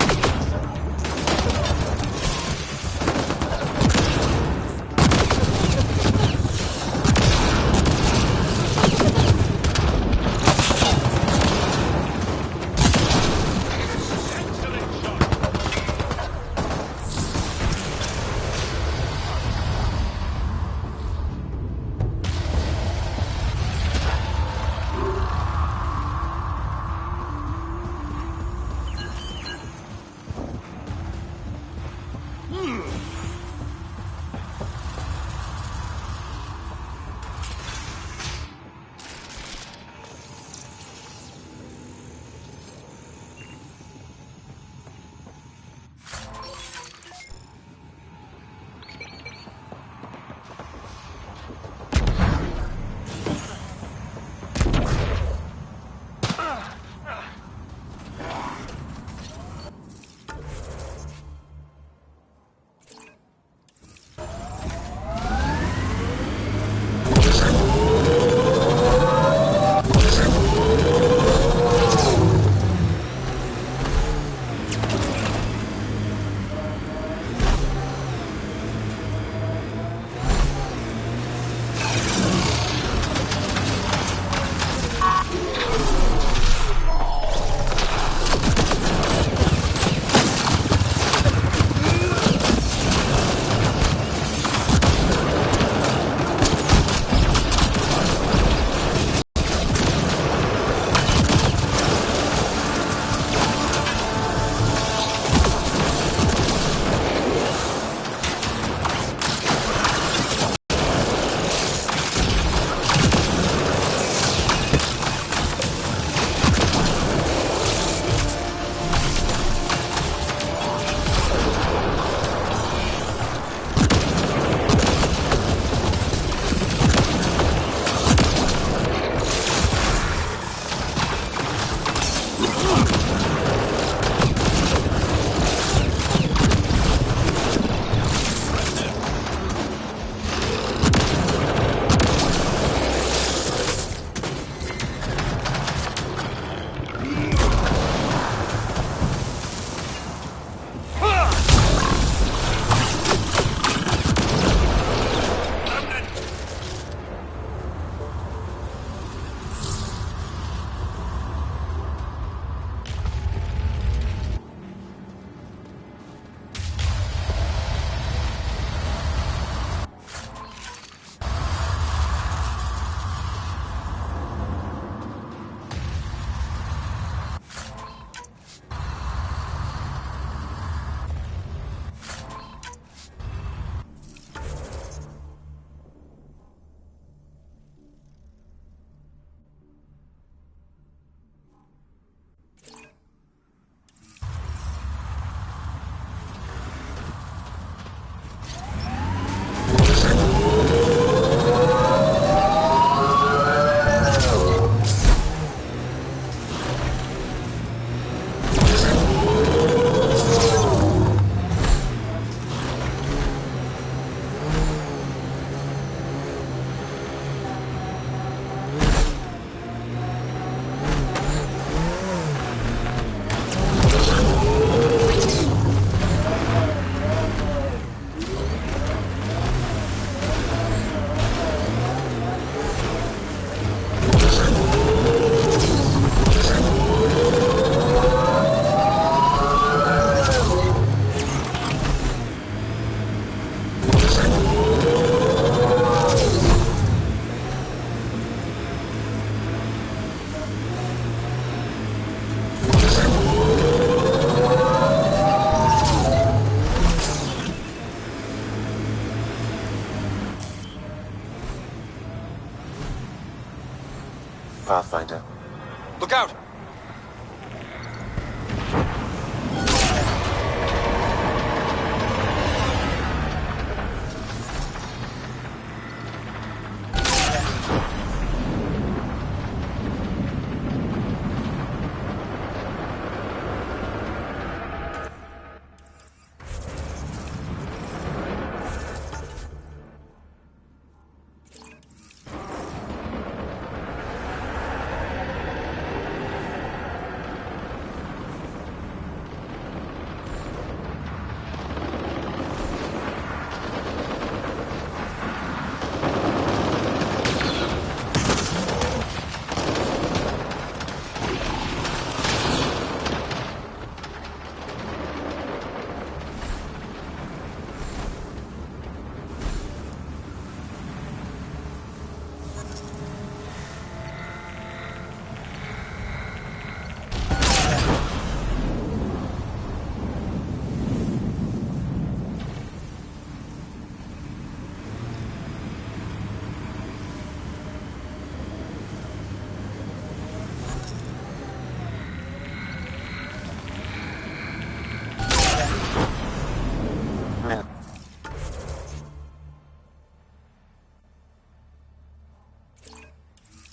S3: Pathfinder.
S2: Look out!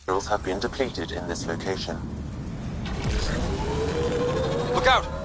S3: Minerals have been depleted in this location.
S10: Look out!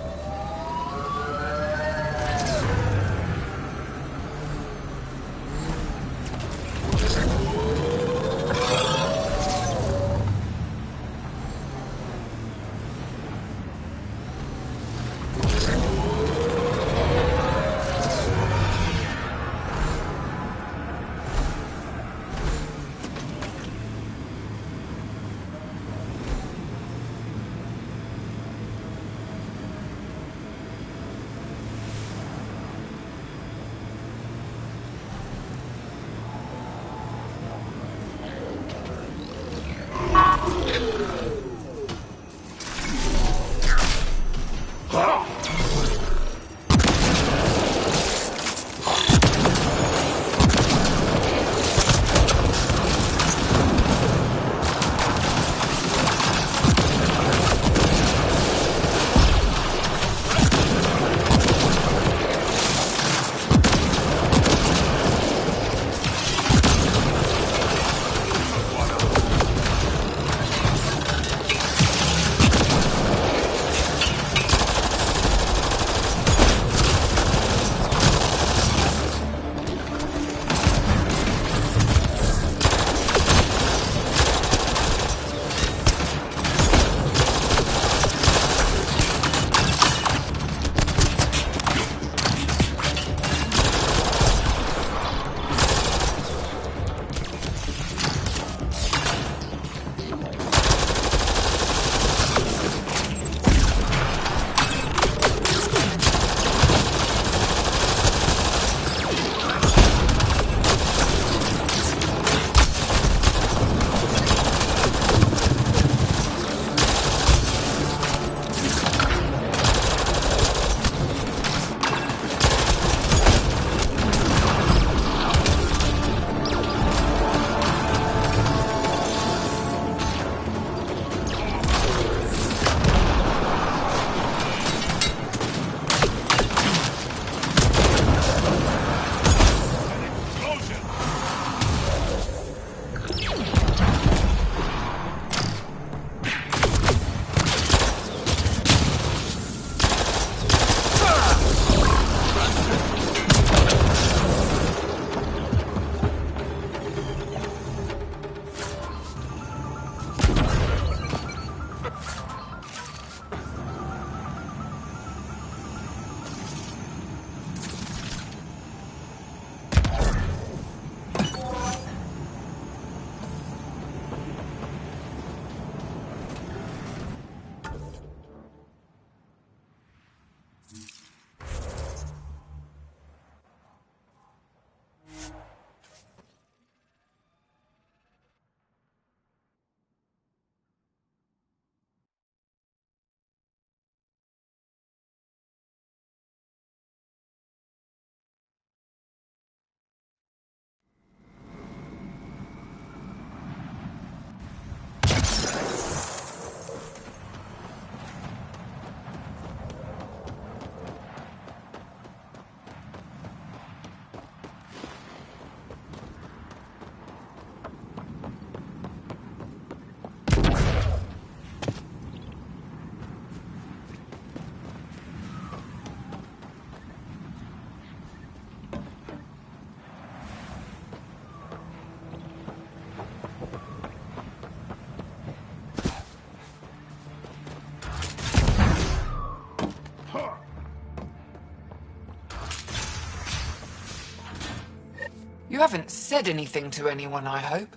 S7: You haven't said anything to anyone, I hope.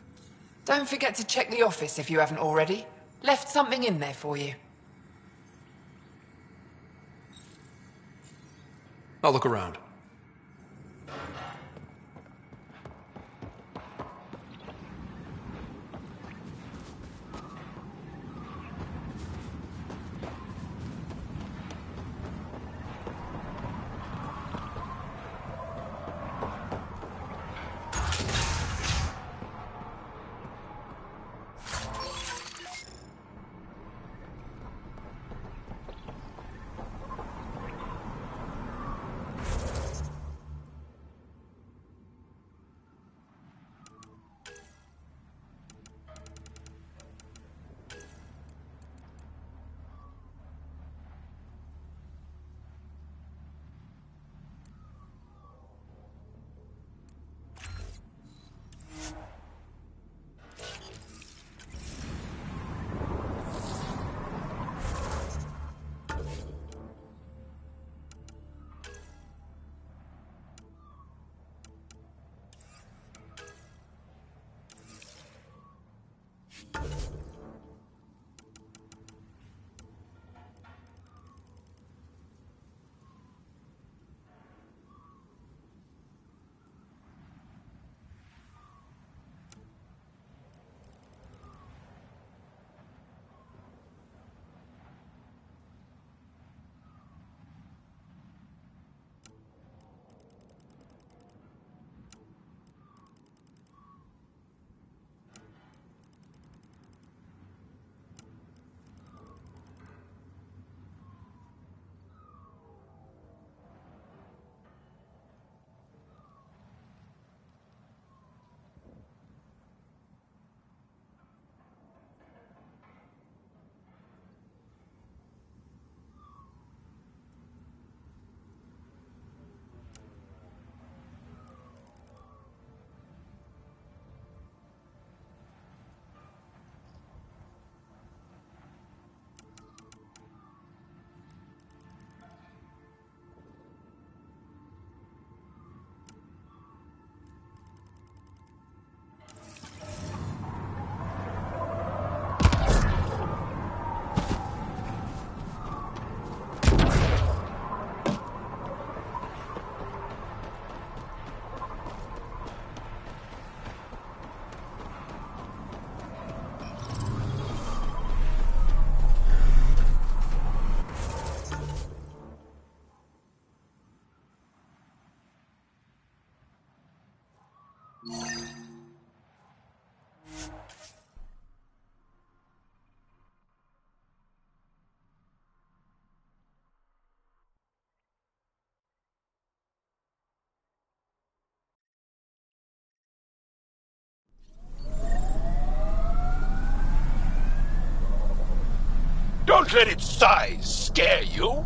S7: Don't forget to check the office if you haven't already. Left something in there for you.
S2: I'll look around.
S4: Don't let its size scare you.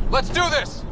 S2: Let's do this!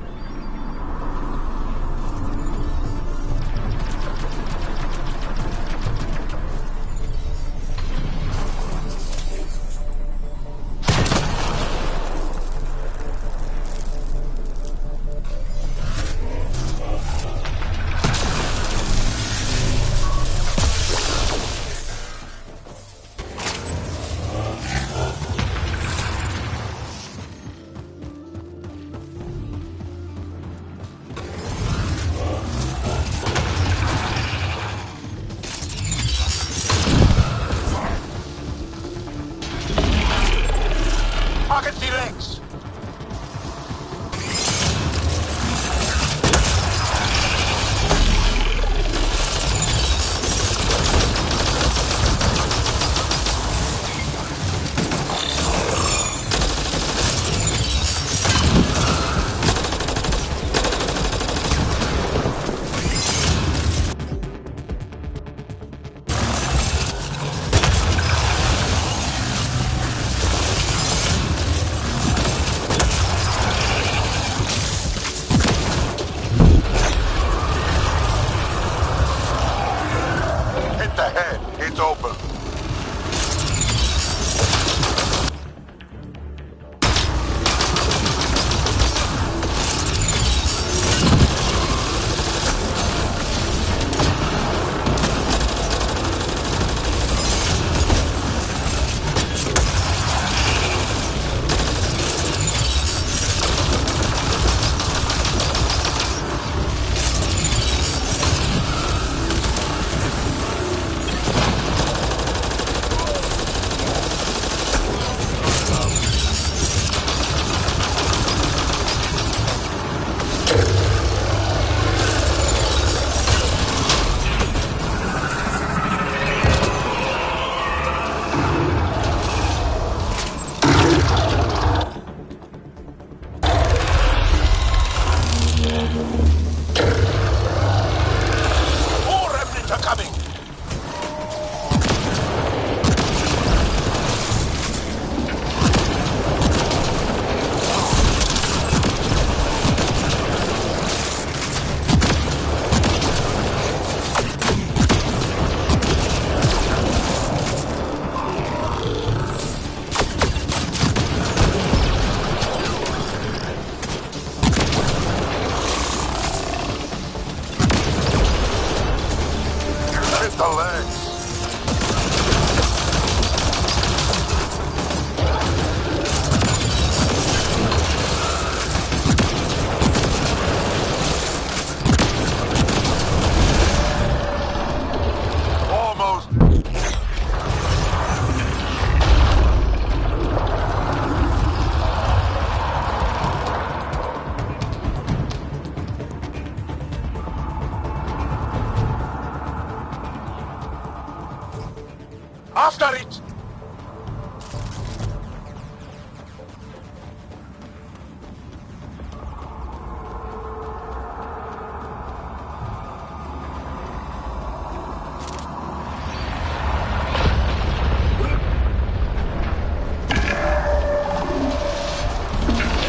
S4: After it!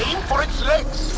S4: Aim for its legs!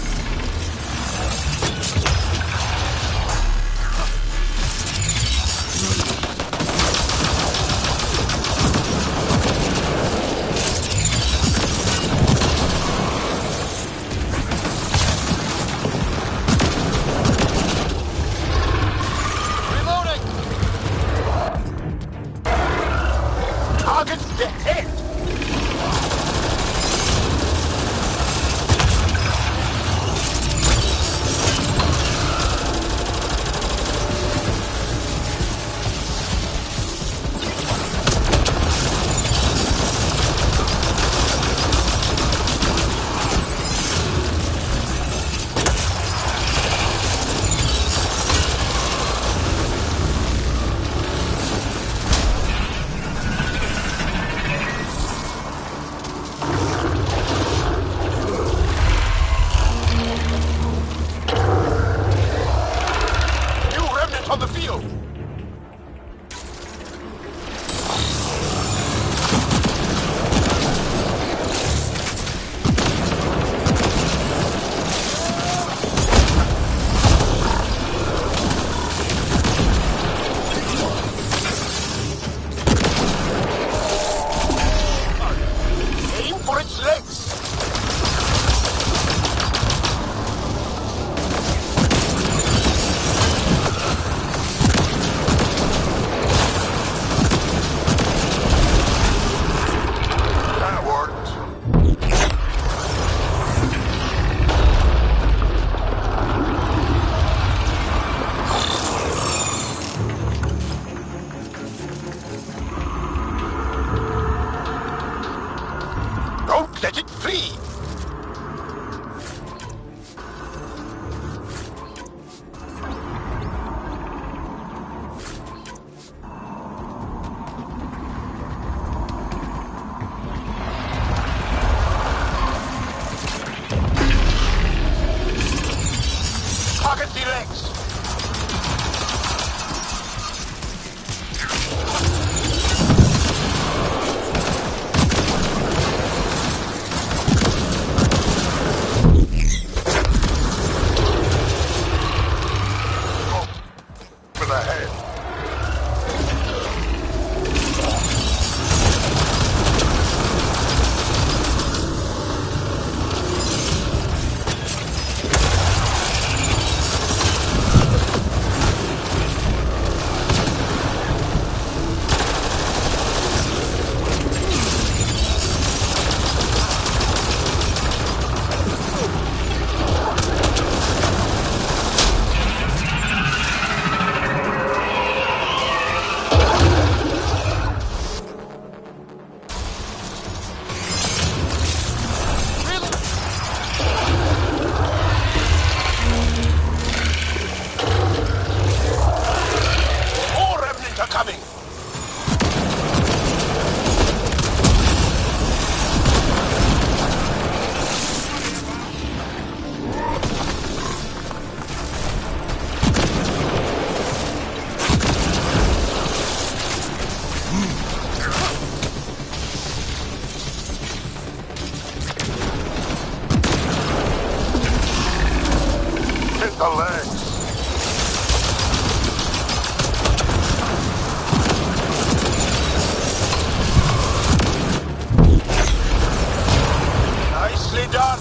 S4: on the field! Aim for its legs! That worked. Don't let it flee! Target the legs! For the head. More remnants are coming! Hit the legs! Nicely done!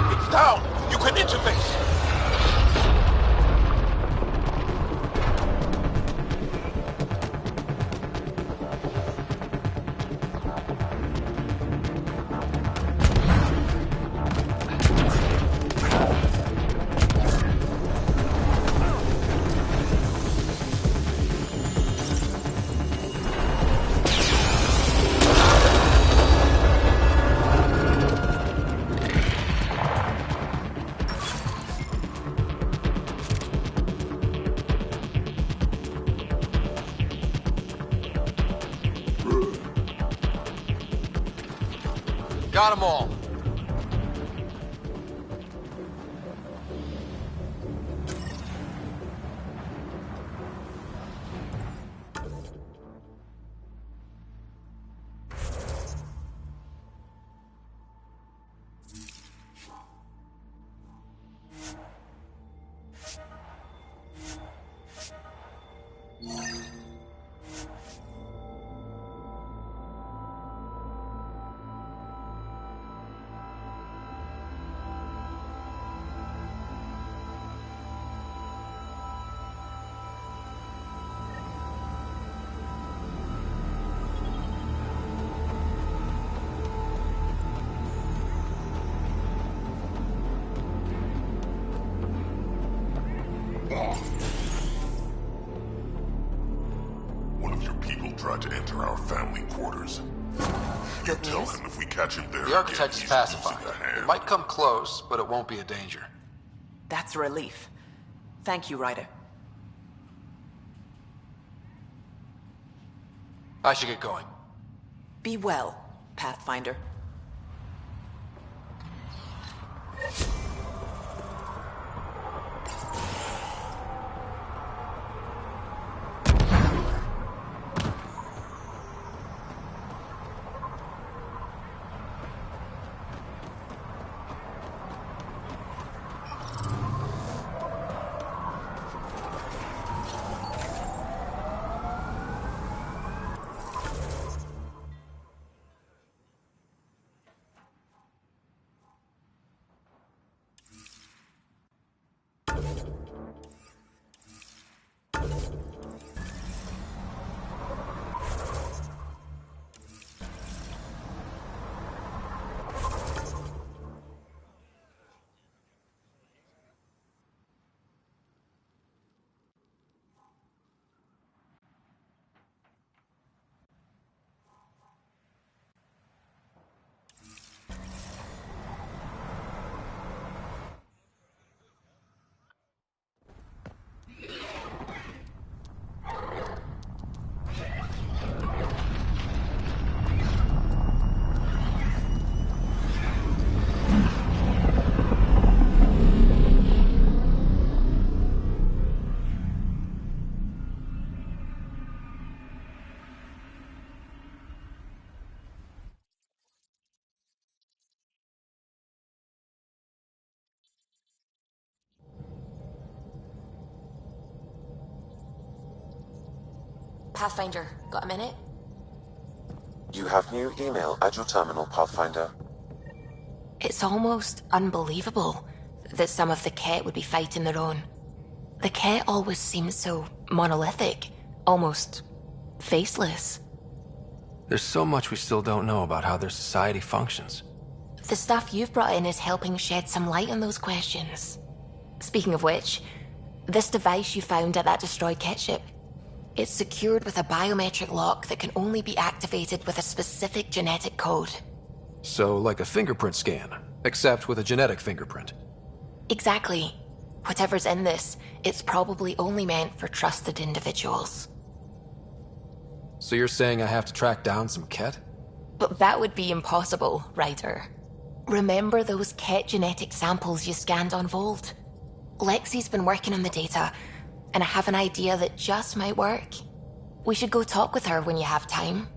S4: It's down! You can interface!
S2: Got them all.
S5: enter our family quarters. You
S12: Good
S5: tell
S12: news?
S5: him if we catch him there
S2: The architect is
S5: again, he's
S2: pacified.
S5: losing a hand.
S2: It might come close, but it won't be a danger.
S12: That's a relief. Thank you, Ryder.
S2: I should get going.
S12: Be well, Pathfinder.
S1: Pathfinder, got a minute?
S3: You have new email at your terminal, Pathfinder.
S1: It's almost unbelievable that some of the Ket would be fighting their own. The Ket always seems so monolithic, almost faceless.
S2: There's so much we still don't know about how their society functions.
S1: The stuff you've brought in is helping shed some light on those questions. Speaking of which, this device you found at that destroyed Ket ship, it's secured with a biometric lock that can only be activated with a specific genetic code.
S2: So, like a fingerprint scan, except with a genetic fingerprint.
S1: Exactly. Whatever's in this, it's probably only meant for trusted individuals.
S2: So you're saying I have to track down some Ket?
S1: But that would be impossible, Ryder. Remember those Ket genetic samples you scanned on Volt? Lexi's been working on the data, and I have an idea that just might work. We should go talk with her when you have time.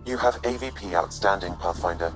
S3: You have AVP outstanding, Pathfinder.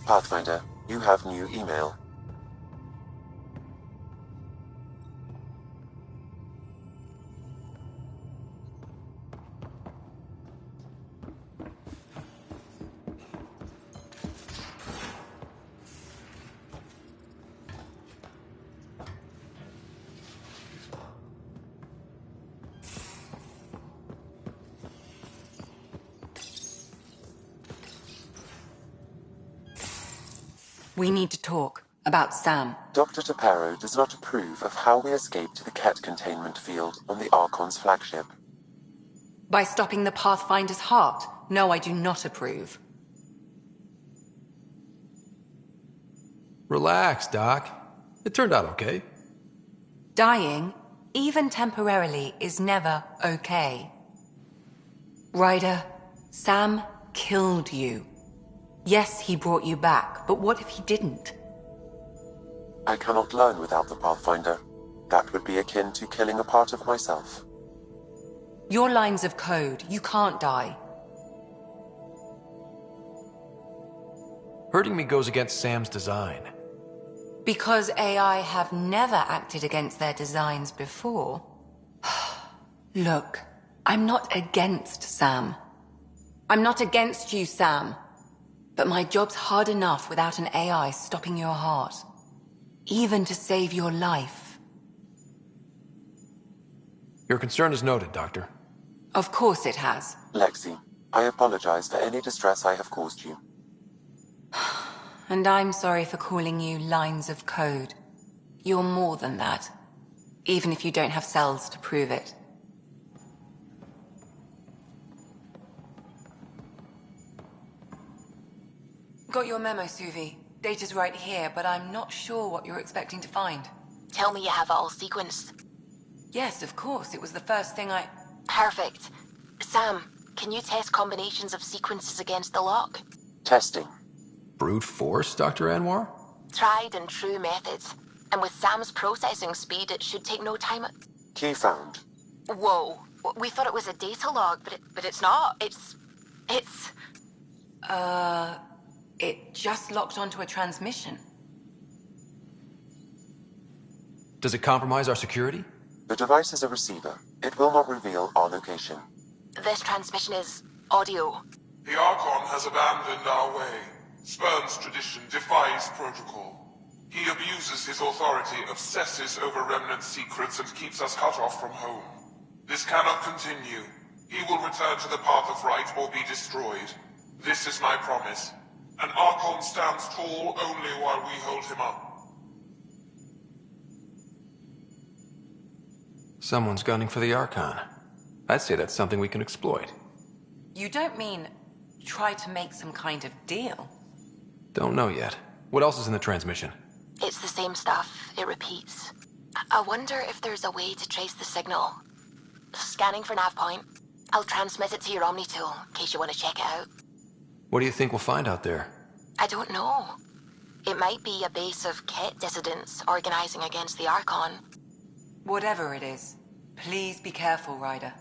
S3: Pathfinder, you have new email.
S15: We need to talk about Sam.
S3: Dr. Taparo does not approve of how we escaped the Ket containment field on the Archon's flagship.
S15: By stopping the Pathfinder's heart? No, I do not approve.
S16: Relax, Doc. It turned out okay.
S15: Dying, even temporarily, is never okay. Ryder, Sam killed you. Yes, he brought you back, but what if he didn't?
S3: I cannot learn without the Pathfinder. That would be akin to killing a part of myself.
S15: Your lines of code, you can't die.
S16: Hurting me goes against Sam's design.
S15: Because AI have never acted against their designs before. Look, I'm not against Sam. I'm not against you, Sam. But my job's hard enough without an AI stopping your heart. Even to save your life.
S16: Your concern is noted, Doctor.
S15: Of course it has.
S3: Lexi, I apologize for any distress I have caused you.
S15: And I'm sorry for calling you lines of code. You're more than that. Even if you don't have cells to prove it. Got your memo, Suvi. Data's right here, but I'm not sure what you're expecting to find.
S1: Tell me you have it all sequenced.
S15: Yes, of course. It was the first thing I...
S1: Perfect. Sam, can you test combinations of sequences against the lock?
S3: Testing.
S16: Brute force, Dr. Anwar?
S1: Tried and true methods. And with Sam's processing speed, it should take no time.
S3: Key found.
S1: Whoa. We thought it was a data log, but it's not. It's...
S15: It just locked onto a transmission.
S16: Does it compromise our security?
S3: The device is a receiver. It will not reveal our location.
S1: This transmission is audio.
S8: The Archon has abandoned our way. Spurns tradition, defies protocol. He abuses his authority, obsesses over Remnant secrets, and keeps us cut off from home. This cannot continue. He will return to the path of right or be destroyed. This is my promise. An Archon stands tall only while we hold him up.
S16: Someone's gunning for the Archon. I'd say that's something we can exploit.
S15: You don't mean try to make some kind of deal?
S16: Don't know yet. What else is in the transmission?
S1: It's the same stuff. It repeats. I wonder if there's a way to trace the signal. Scanning for nav point. I'll transmit it to your Omni tool, in case you want to check it out.
S16: What do you think we'll find out there?
S1: I don't know. It might be a base of Ket dissidents organizing against the Archon.
S15: Whatever it is, please be careful, Ryder.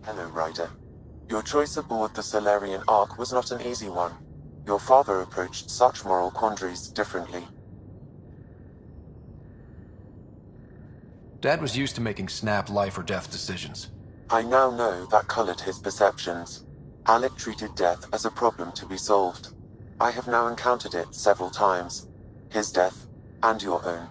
S3: Hello, Ryder. Your choice aboard the Solarian Ark was not an easy one. Your father approached such moral quandaries differently.
S16: Dad was used to making snap life or death decisions.
S3: I now know that colored his perceptions. Alec treated death as a problem to be solved. I have now encountered it several times. His death, and your own.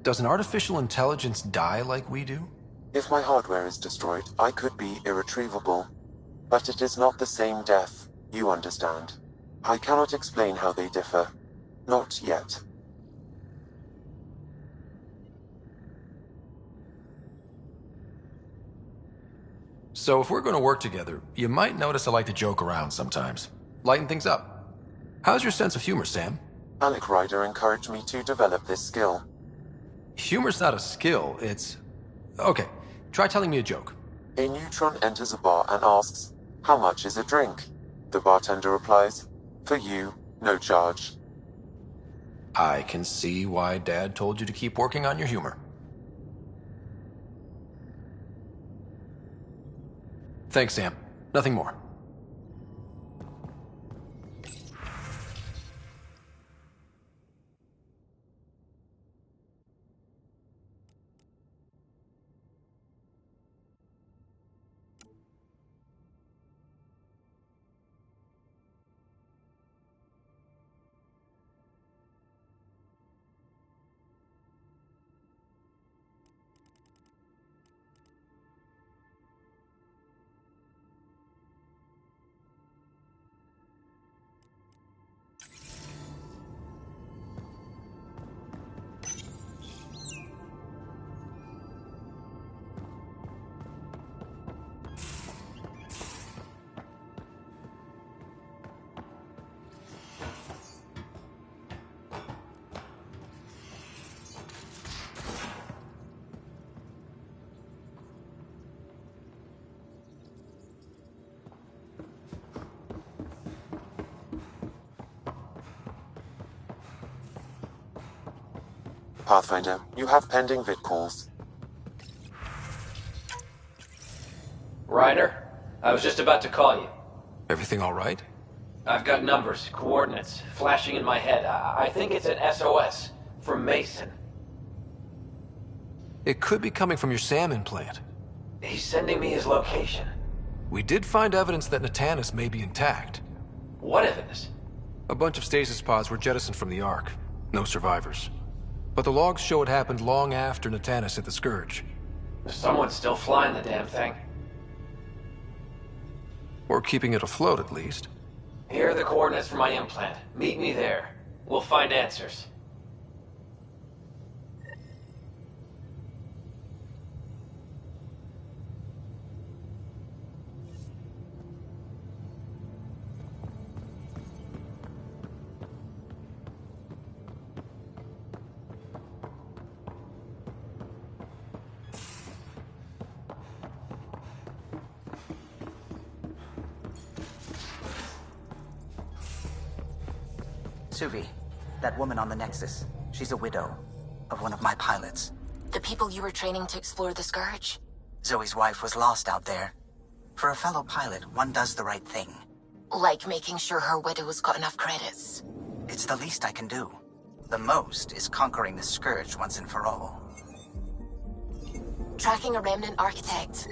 S16: Does an artificial intelligence die like we do?
S3: If my hardware is destroyed, I could be irretrievable. But it is not the same death, you understand. I cannot explain how they differ. Not yet.
S16: So if we're going to work together, you might notice I like to joke around sometimes. Lighten things up. How's your sense of humor, Sam?
S3: Alec Ryder encouraged me to develop this skill.
S16: Humor's not a skill, it's... Okay, try telling me a joke.
S3: A neutron enters a bar and asks, "How much is a drink?" The bartender replies, "For you, no charge."
S16: I can see why Dad told you to keep working on your humor. Thanks, Sam. Nothing more.
S3: Pathfinder, you have pending vid calls.
S17: Ryder, I was just about to call you.
S16: Everything all right?
S17: I've got numbers, coordinates, flashing in my head. I think it's an SOS from Mason.
S16: It could be coming from your SAM implant.
S17: He's sending me his location.
S16: We did find evidence that Natanis may be intact.
S17: What evidence?
S16: A bunch of stasis pods were jettisoned from the Ark. No survivors. But the logs show it happened long after Natanis hit the Scourge.
S17: Someone's still flying the damn thing.
S16: Or keeping it afloat, at least.
S17: Here are the coordinates for my implant. Meet me there. We'll find answers.
S18: Suvi, that woman on the Nexus, she's a widow of one of my pilots.
S1: The people you were training to explore the Scourge?
S18: Zoe's wife was lost out there. For a fellow pilot, one does the right thing.
S1: Like making sure her widow's got enough credits.
S18: It's the least I can do. The most is conquering the Scourge once and for all.
S1: Tracking a remnant architect.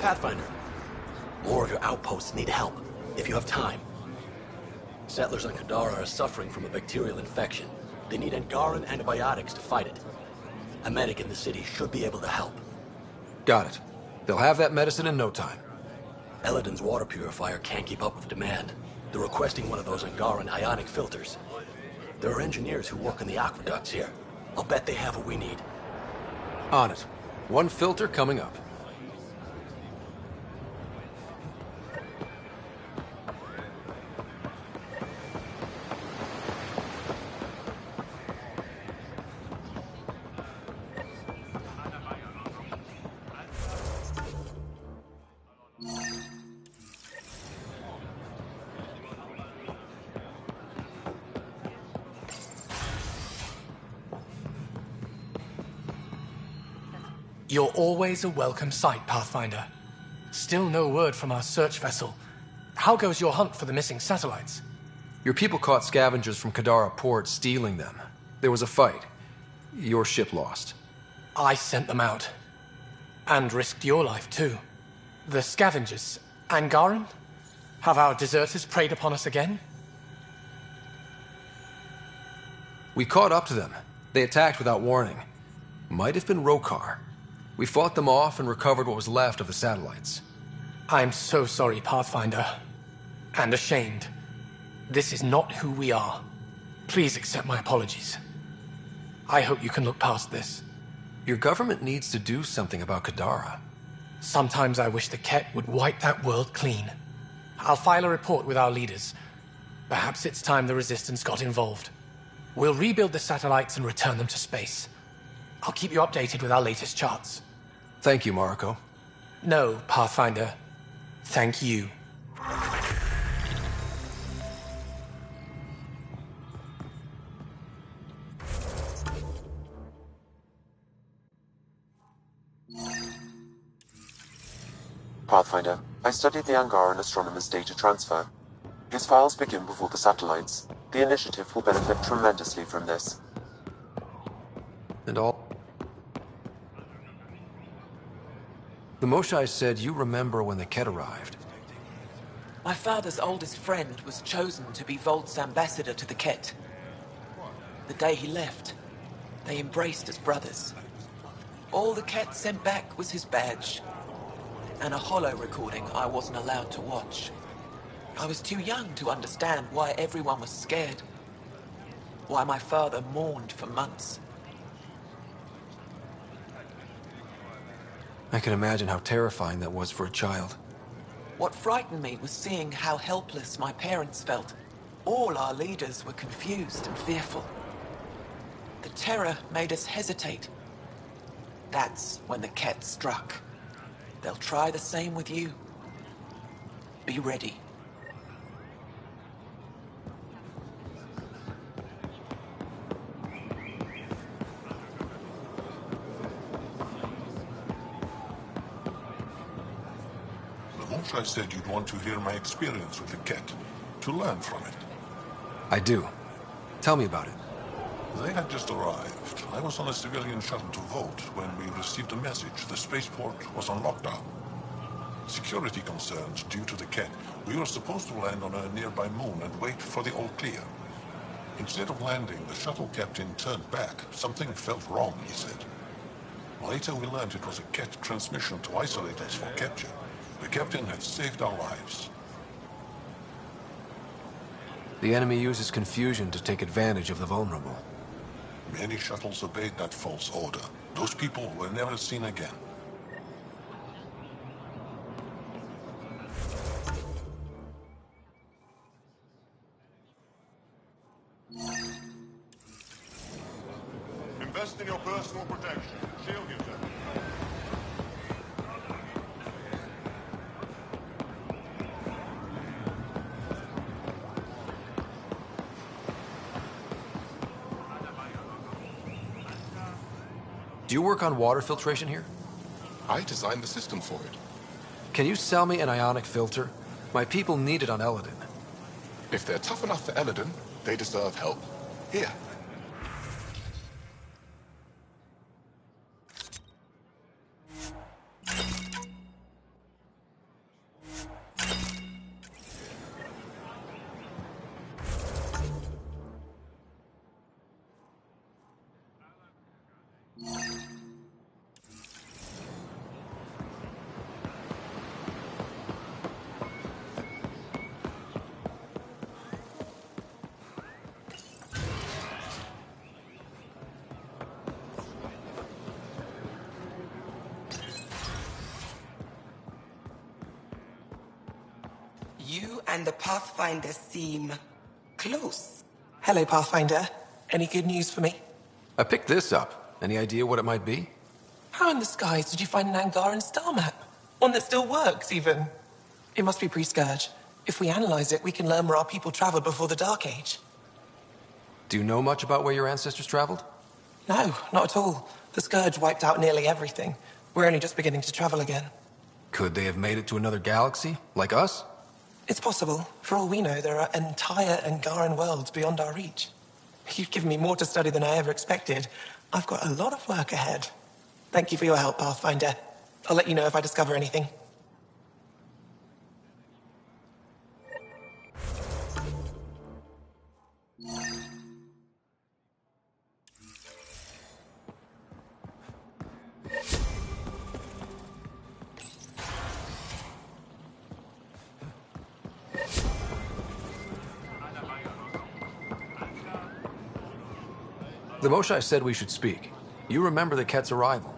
S19: Pathfinder, more of your outposts need help, if you have time. Settlers on Kadara are suffering from a bacterial infection. They need Angaran antibiotics to fight it. A medic in the city should be able to help.
S16: Got it. They'll have that medicine in no time.
S19: Eladin's water purifier can't keep up with demand. They're requesting one of those Angaran ionic filters. There are engineers who work in the aqueducts here. I'll bet they have what we need.
S16: On it. One filter coming up.
S20: You're always a welcome sight, Pathfinder. Still no word from our search vessel. How goes your hunt for the missing satellites?
S16: Your people caught scavengers from Kadara port stealing them. There was a fight. Your ship lost.
S20: I sent them out. And risked your life, too. The scavengers, Angaran? Have our deserters preyed upon us again?
S16: We caught up to them. They attacked without warning. Might have been Rokar. We fought them off and recovered what was left of the satellites.
S20: I'm so sorry, Pathfinder. And ashamed. This is not who we are. Please accept my apologies. I hope you can look past this.
S16: Your government needs to do something about Kadara.
S20: Sometimes I wish the Ket would wipe that world clean. I'll file a report with our leaders. Perhaps it's time the Resistance got involved. We'll rebuild the satellites and return them to space. I'll keep you updated with our latest charts.
S16: Thank you, Mariko.
S20: No, Pathfinder. Thank you.
S3: Pathfinder, I studied the Angaran astronomer's data transfer. His files begin before the satellites. The initiative will benefit tremendously from this.
S16: And all... The Moshai said you remember when the Ket arrived.
S12: My father's oldest friend was chosen to be Volt's ambassador to the Ket. The day he left, they embraced as brothers. All the Ket sent back was his badge, and a holo recording I wasn't allowed to watch. I was too young to understand why everyone was scared. Why my father mourned for months.
S16: I can imagine how terrifying that was for a child.
S12: What frightened me was seeing how helpless my parents felt. All our leaders were confused and fearful. The terror made us hesitate. That's when the Ket struck. They'll try the same with you. Be ready.
S8: I said you'd want to hear my experience with the Ket, to learn from it.
S16: I do. Tell me about it.
S8: They had just arrived. I was on a civilian shuttle to Volt when we received a message. The spaceport was on lockdown. Security concerns due to the Ket. We were supposed to land on a nearby moon and wait for the all clear. Instead of landing, the shuttle captain turned back. Something felt wrong, he said. Later we learned it was a Ket transmission to isolate us for capture. The captain had saved our lives.
S16: The enemy uses confusion to take advantage of the vulnerable.
S8: Many shuttles obeyed that false order. Those people were never seen again.
S9: Invest in your personal protection. Shield yourself.
S16: Do you work on water filtration here?
S21: I designed the system for it.
S16: Can you sell me an ionic filter? My people need it on Eladin.
S21: If they're tough enough for Eladin, they deserve help. Here.
S7: You and the Pathfinder seem close.
S22: Hello, Pathfinder. Any good news for me?
S16: I picked this up. Any idea what it might be?
S22: How in the skies did you find an Angaran star map? One that still works, even. It must be pre-Scourge. If we analyze it, we can learn where our people traveled before the Dark Age.
S16: Do you know much about where your ancestors traveled?
S22: No, not at all. The Scourge wiped out nearly everything. We're only just beginning to travel again.
S16: Could they have made it to another galaxy, like us?
S22: It's possible. For all we know, there are entire Angaran worlds beyond our reach. You've given me more to study than I ever expected. I've got a lot of work ahead. Thank you for your help, Pathfinder. I'll let you know if I discover anything.
S16: The Moshai said we should speak. You remember the Ket's arrival.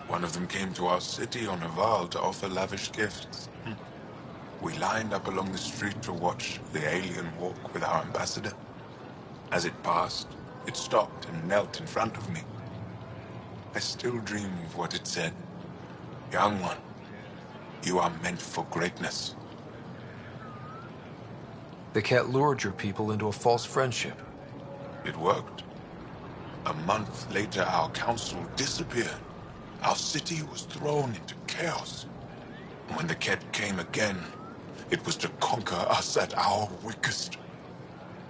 S8: One of them came to our city on a vow to offer lavish gifts. We lined up along the street to watch the alien walk with our ambassador. As it passed, it stopped and knelt in front of me. I still dream of what it said. Young one, you are meant for greatness.
S16: The Ket lured your people into a false friendship.
S8: It worked. A month later, our council disappeared. Our city was thrown into chaos. When the Ket came again, it was to conquer us at our weakest.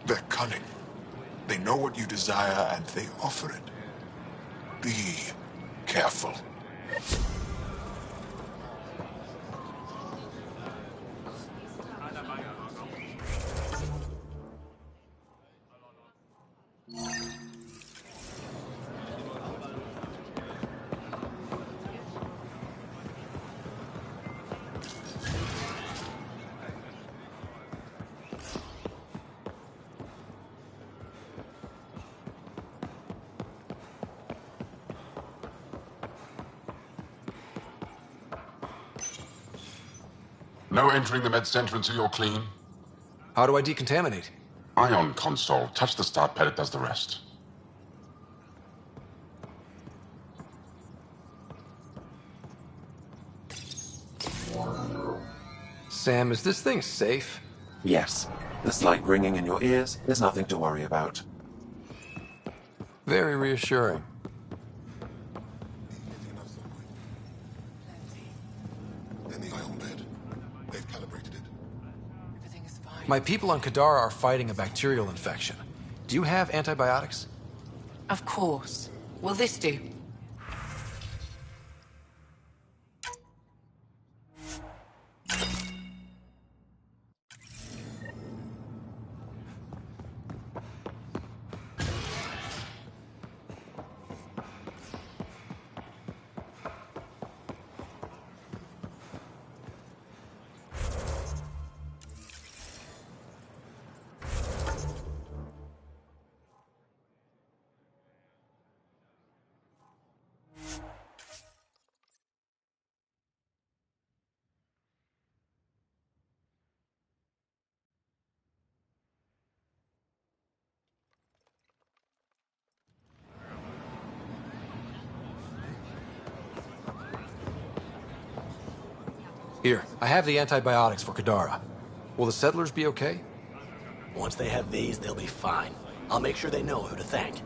S8: They're cunning. They know what you desire, and they offer it. Be careful.
S6: No entering the med center until you're clean.
S16: How do I decontaminate?
S6: Ion console. Touch the start pad, it does the rest.
S16: Sam, is this thing safe?
S3: Yes. The slight ringing in your ears is nothing to worry about.
S16: Very reassuring. My people on Kadara are fighting a bacterial infection. Do you have antibiotics?
S7: Of course. Will this do?
S16: Here, I have the antibiotics for Kadara. Will the settlers be okay?
S19: Once they have these, they'll be fine. I'll make sure they know who to thank.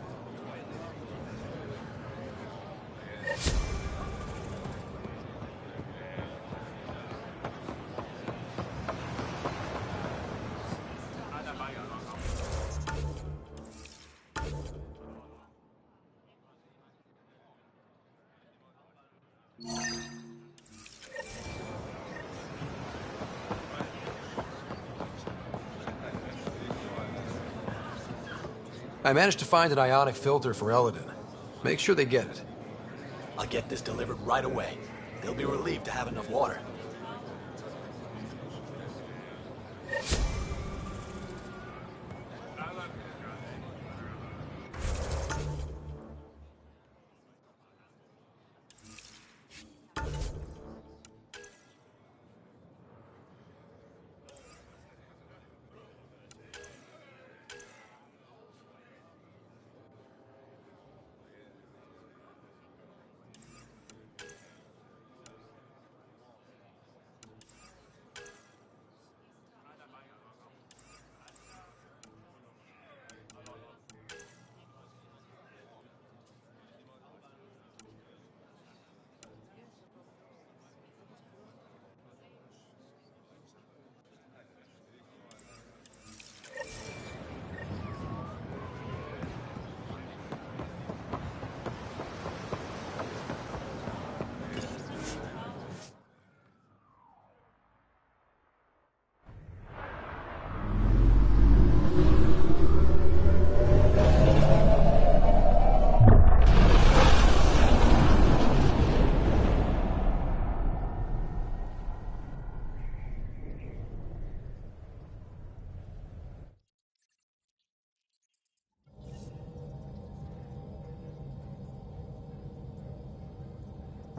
S16: I managed to find an ionic filter for Eladin. Make sure they get it.
S19: I'll get this delivered right away. They'll be relieved to have enough water.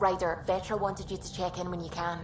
S1: Ryder, Vetra wanted you to check in when you can.